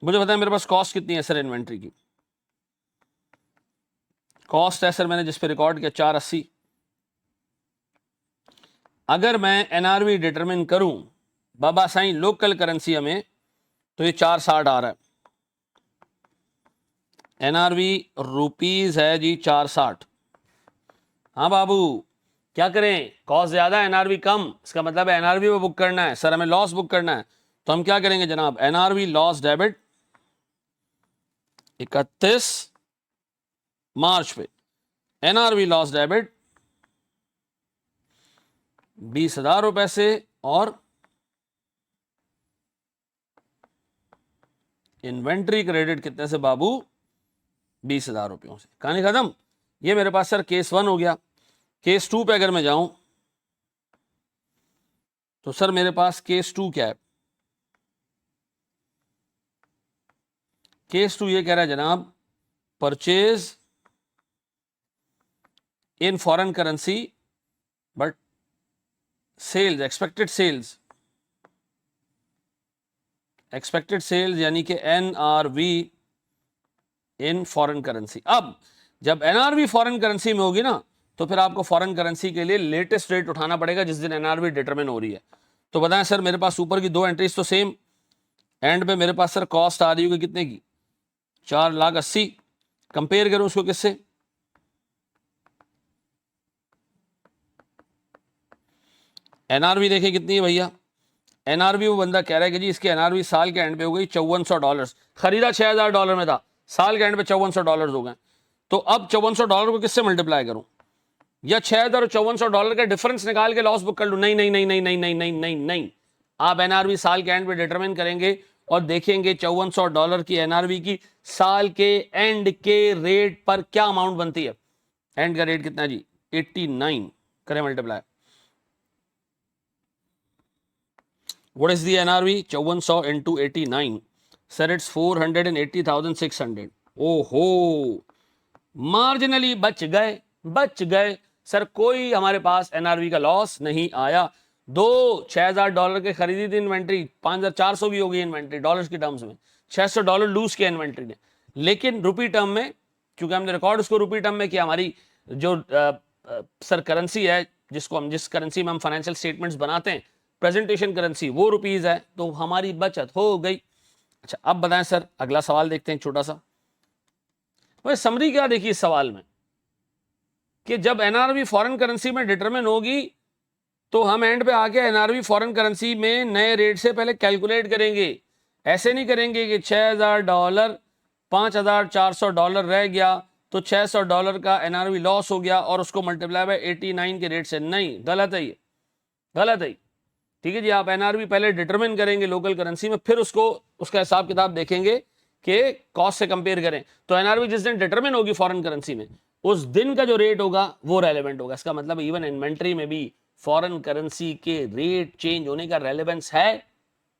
मुझे बताएं मेरे पास कॉस्ट कितनी है सर इन्वेंट्री की? कॉस्ट है सर मैंने जिस पे रिकॉर्ड किया 480। अगर मैं एनआरवी डिटरमिन करूं बाबा साईं लोकल करेंसी में, तो ये 460 आ रहा है। एनआरवी रुपीज है जी 460। हाँ बाबू, क्या करें? कॉस्ट ज्यादा है, एनआरवी कम, इसका मतलब है एनआरवी में बुक करना है सर, हमें लॉस बुक करना है। तो हम क्या करेंगे जनाब? एनआरवी लॉस डेबिट 31 मार्च पे, एनआरवी लॉस डेबिट 20,000 रुपए से, और इन्वेंट्री क्रेडिट कितने से बाबू? 20,000 रुपयों से। कहानी खत्म। ये मेरे पास सर केस 1 हो गया। केस 2 पे अगर मैं जाऊं तो सर मेरे पास केस 2 क्या है? केस 2 ये कह रहा है जनाब, purchase in foreign currency but sales, expected sales यानी कि एनआरवी इन फॉरेन करेंसी। अब जब एनआरवी फॉरेन करेंसी में होगी ना, तो फिर आपको फॉरेन करेंसी के लिए लेटेस्ट रेट उठाना पड़ेगा जिस दिन एनआरवी डिटरमिन हो रही है। तो बताएं सर, मेरे पास ऊपर की दो एंट्रीज तो सेम, एंड पे मेरे पास सर कॉस्ट आ रही होगी कितने की, 4,80,000। कंपेयर करूं उसको किससे, एनआरवी देखिए कितनी है भैया। एनआरवी वो बंदा कह रहा है कि जी इसकी एनआरवी साल के एंड पे हो गई $5400, खरीदा $6000 में था, साल के एंड पे $5400 हो गए। तो अब $5400 को किससे मल्टीप्लाई करूं, या 6000 और $5400 का डिफरेंस निकाल के लॉस बुक कर लूं? नहीं नहीं नहीं नहीं नहीं नहीं नहीं नहीं नहीं, आप एनआरवी साल के एंड पे डिटरमिन करेंगे और देखेंगे $5400 की एनआरवी की साल के एंड के रेट पर क्या अमाउंट बनती है। एंड का रेट कितना जी, 89, करें multiply. What is the NRV? 5400 into 89. Sir, it's 480,600. ओहो, मार्जिनली बच गए सर, कोई हमारे पास एनआरवी का लॉस नहीं आया। दो $6000 के खरीदी थी इन्वेंट्री, 5400 की हो गई इन्वेंट्री डॉलर्स की टर्म्स में, $600 लूज किया इन्वेंट्री ने। लेकिन रुपी टर्म में, क्योंकि हमने रिकॉर्ड उसको रुपी टर्म में किया, हमारी जो सर करेंसी है जिस करेंसी में हम फाइनेंशियल स्टेटमेंट्स बनाते हैं, प्रेजेंटेशन करेंसी, वो रुपीज है, तो हमारी बचत हो गई। अच्छा, अब बताएं सर, अगला सवाल देखते हैं छोटा सा। वह समरी क्या देखिए इस सवाल में, कि जब एनआरवी फॉरेन करेंसी में डिटरमिन होगी तो हम एंड पे आके एनआरवी फॉरेन करेंसी में नए रेट से पहले कैलकुलेट करेंगे। ऐसे नहीं करेंगे कि $6000 $5400 रह गया तो $600 का एनआरवी लॉस हो गया और उसको मल्टीप्लाई बाय 89 के रेट से। नहीं, गलत है, ये गलत है। ठीक है जी, आप एनआरवी पहले डिटरमिन करेंगे लोकल करेंसी में, फिर उसका हिसाब किताब देखेंगे कि कॉस्ट से कंपेयर करें। तो एनआरवी जिस दिन डिटरमिन होगी फॉरेन करेंसी में, उस दिन का जो रेट होगा वो रेलेवेंट होगा। इसका मतलब इवन इन्वेंट्री में भी फॉरेन करेंसी के रेट चेंज होने का रेलेवेंस है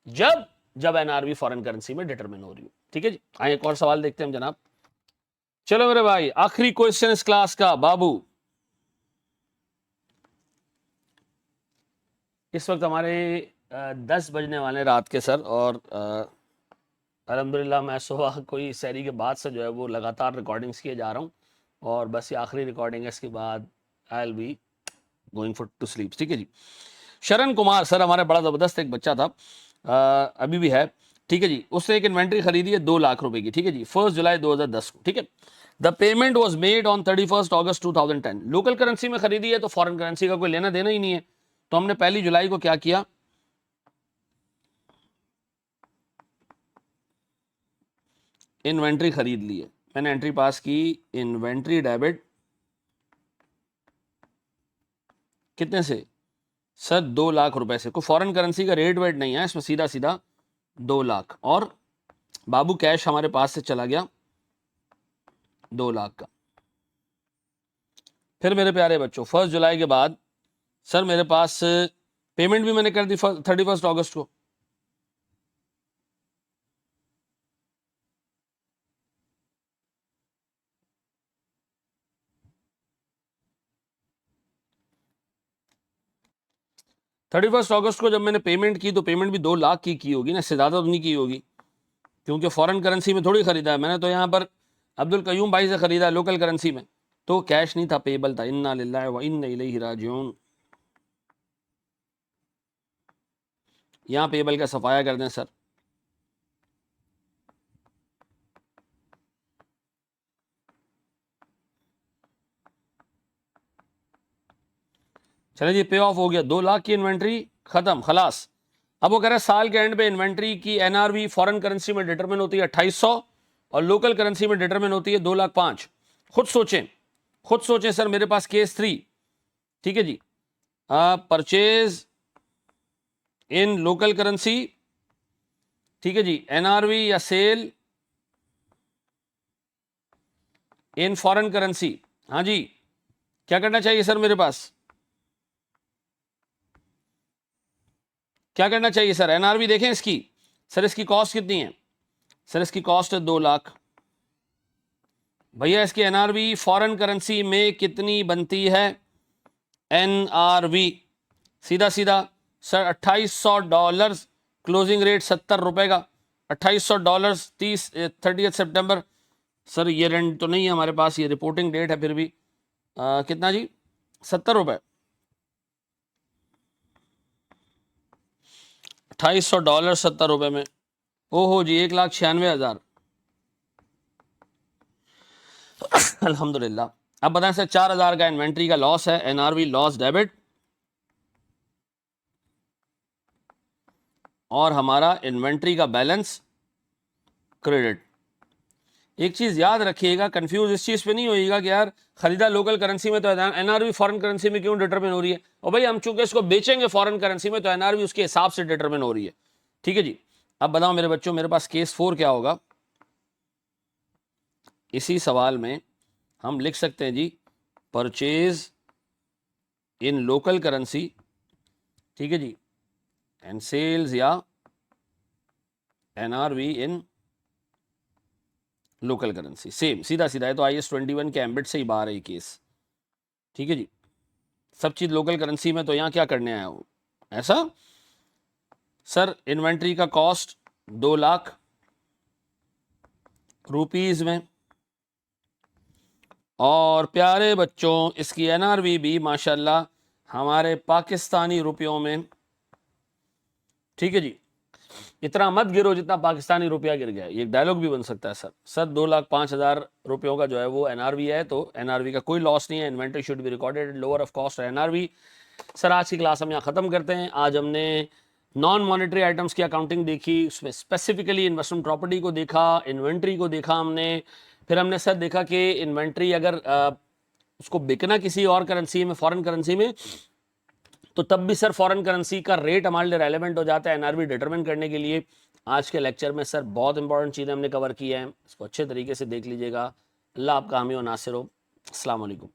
जब एनआरवी फॉरेन करेंसी में डिटरमिन हो रही हो। ठीक है जी, आइए एक और सवाल देखते हैं हम जनाब। चलो मेरे भाई, आखिरी क्वेश्चन इस क्लास का। बाबू, इस वक्त हमारे 10 बजने वाले रात के सर, और अल्हम्दुलिल्लाह मैं सुबह कोई सहरी के बाद से जो है वो लगातार रिकॉर्डिंग्स किए जा रहा हूँ, और बस ये आखिरी रिकॉर्डिंग है, इसके बाद I will be going for to sleep. ठीक है जी। शरण कुमार सर, हमारे बड़ा ज़बरदस्त एक बच्चा था, अभी भी है। ठीक है जी, उसने एक इन्वेंट्री खरीदी है 2 लाख रुपए की। ठीक है जी, 1 जुलाई 2010 को। ठीक है, the payment was made on 31 August 2010। Local currency में खरीदी है तो फॉरेन करेंसी का कोई लेना देना ही नहीं है। तो हमने 1 जुलाई को क्या किया, इन्वेंट्री खरीद ली है। मैंने एंट्री पास की, इन्वेंट्री डेबिट कितने से सर, 2 लाख रुपए से। कोई फॉरेन करेंसी का रेट वेट नहीं है इसमें, सीधा सीधा 2 लाख। और बाबू कैश हमारे पास से चला गया 2 लाख का। फिर मेरे प्यारे बच्चों, 1 जुलाई के बाद सर मेरे पास पेमेंट भी मैंने कर दी 31 अगस्त को। अगस्त को जब मैंने पेमेंट की तो पेमेंट भी 2 लाख की होगी ना, इससे ज़्यादा तो नहीं की होगी, क्योंकि फॉरेन करेंसी में थोड़ी खरीदा है मैंने। तो यहाँ पर अब्दुल कयूम भाई से खरीदा है लोकल करेंसी में, तो कैश नहीं था, पेबल था। इन्ना लिल्लाहि व इन्ना इलैहि राजिऊन। यहाँ पेबल का सफाया कर दें सर। चले जी, पे ऑफ हो गया, 2 लाख की इन्वेंट्री खत्म, खलास। अब वो कह रहा है साल के एंड पे इन्वेंट्री की एनआरवी फॉरेन करेंसी में डिटरमिन होती है 2800 और लोकल करेंसी में डिटरमिन होती है 2,05,000। खुद सोचें सर, मेरे पास केस 3। ठीक है जी, परचेज इन लोकल करेंसी, ठीक है जी, एनआरवी या सेल इन फॉरेन करेंसी। हाँ जी, क्या करना चाहिए सर, मेरे पास क्या करना चाहिए सर? एनआरवी देखें इसकी। सर इसकी कॉस्ट कितनी है? सर इसकी कॉस्ट है 2 लाख। भैया इसकी एनआरवी फॉरेन करेंसी में कितनी बनती है? एनआरवी सीधा सीधा सर $2800, क्लोजिंग रेट 70 रुपए का। $2800 30 सितंबर सर ईयर एंड तो नहीं है हमारे पास, ये रिपोर्टिंग डेट है फिर भी। कितना जी? 70 रुपये। $2800 70 रुपये में। ओहो जी, 1,96,000। अल्हम्दुलिल्लाह। अब बताएं सर, 4,000 का इन्वेंट्री का लॉस है, एनआरवी लॉस डेबिट, और हमारा इन्वेंट्री का बैलेंस क्रेडिट। एक चीज याद रखिएगा, कंफ्यूज इस चीज पे नहीं होइएगा कि यार खरीदा लोकल करेंसी में तो एनआरवी फॉरेन करेंसी में क्यों डिटरमिन हो रही है, और भाई हम चूंकि इसको बेचेंगे फॉरेन करेंसी में तो एनआरवी उसके हिसाब से डिटरमिन हो रही है। ठीक है जी। अब बताओ मेरे बच्चों, मेरे पास केस 4 क्या होगा? इसी सवाल में हम लिख सकते हैं जी, परचेज इन लोकल करेंसी, ठीक है जी, एंड सेल्स या एनआरवी इन लोकल करेंसी। सेम, सीधा सीधा है, तो IAS 21 के एम्बिट से ही बाहर है ये केस। ठीक है जी, सब चीज लोकल करेंसी में, तो यहां क्या करने आया हो ऐसा? सर इन्वेंट्री का कॉस्ट 2 लाख रुपीज में, और प्यारे बच्चों इसकी एनआरवी भी माशाल्लाह हमारे पाकिस्तानी रुपयों में। ठीक है जी, इतना मत गिरो जितना पाकिस्तानी रुपया गिर गया। ये डायलॉग भी बन सकता है सर 2,05,000 रुपयों का जो है वो एनआरवी है, तो एनआरवी का कोई लॉस नहीं है, inventory should be recorded lower of cost NRV. Sir आज की क्लास हम यहाँ ख़त्म करते हैं। आज हमने नॉन मॉनेटरी आइटम्स की अकाउंटिंग देखी, उसमें स्पेसिफिकली इन्वेस्टमेंट प्रॉपर्टी को देखा, इन्वेंट्री को देखा हमने। फिर हमने सर देखा कि इन्वेंट्री अगर उसको बिकना किसी और करेंसी में, फॉरेन करेंसी में, तो तब भी सर फॉरेन करेंसी का रेट हमारे लिए रेलेवेंट हो जाता है एनआरवी डिटरमिन करने के लिए। आज के लेक्चर में सर बहुत इंपॉर्टेंट चीज़ें हमने कवर की हैं, इसको अच्छे तरीके से देख लीजिएगा। अल्लाह आपका हामी और नासिर हो। अस्सलाम वालेकुम।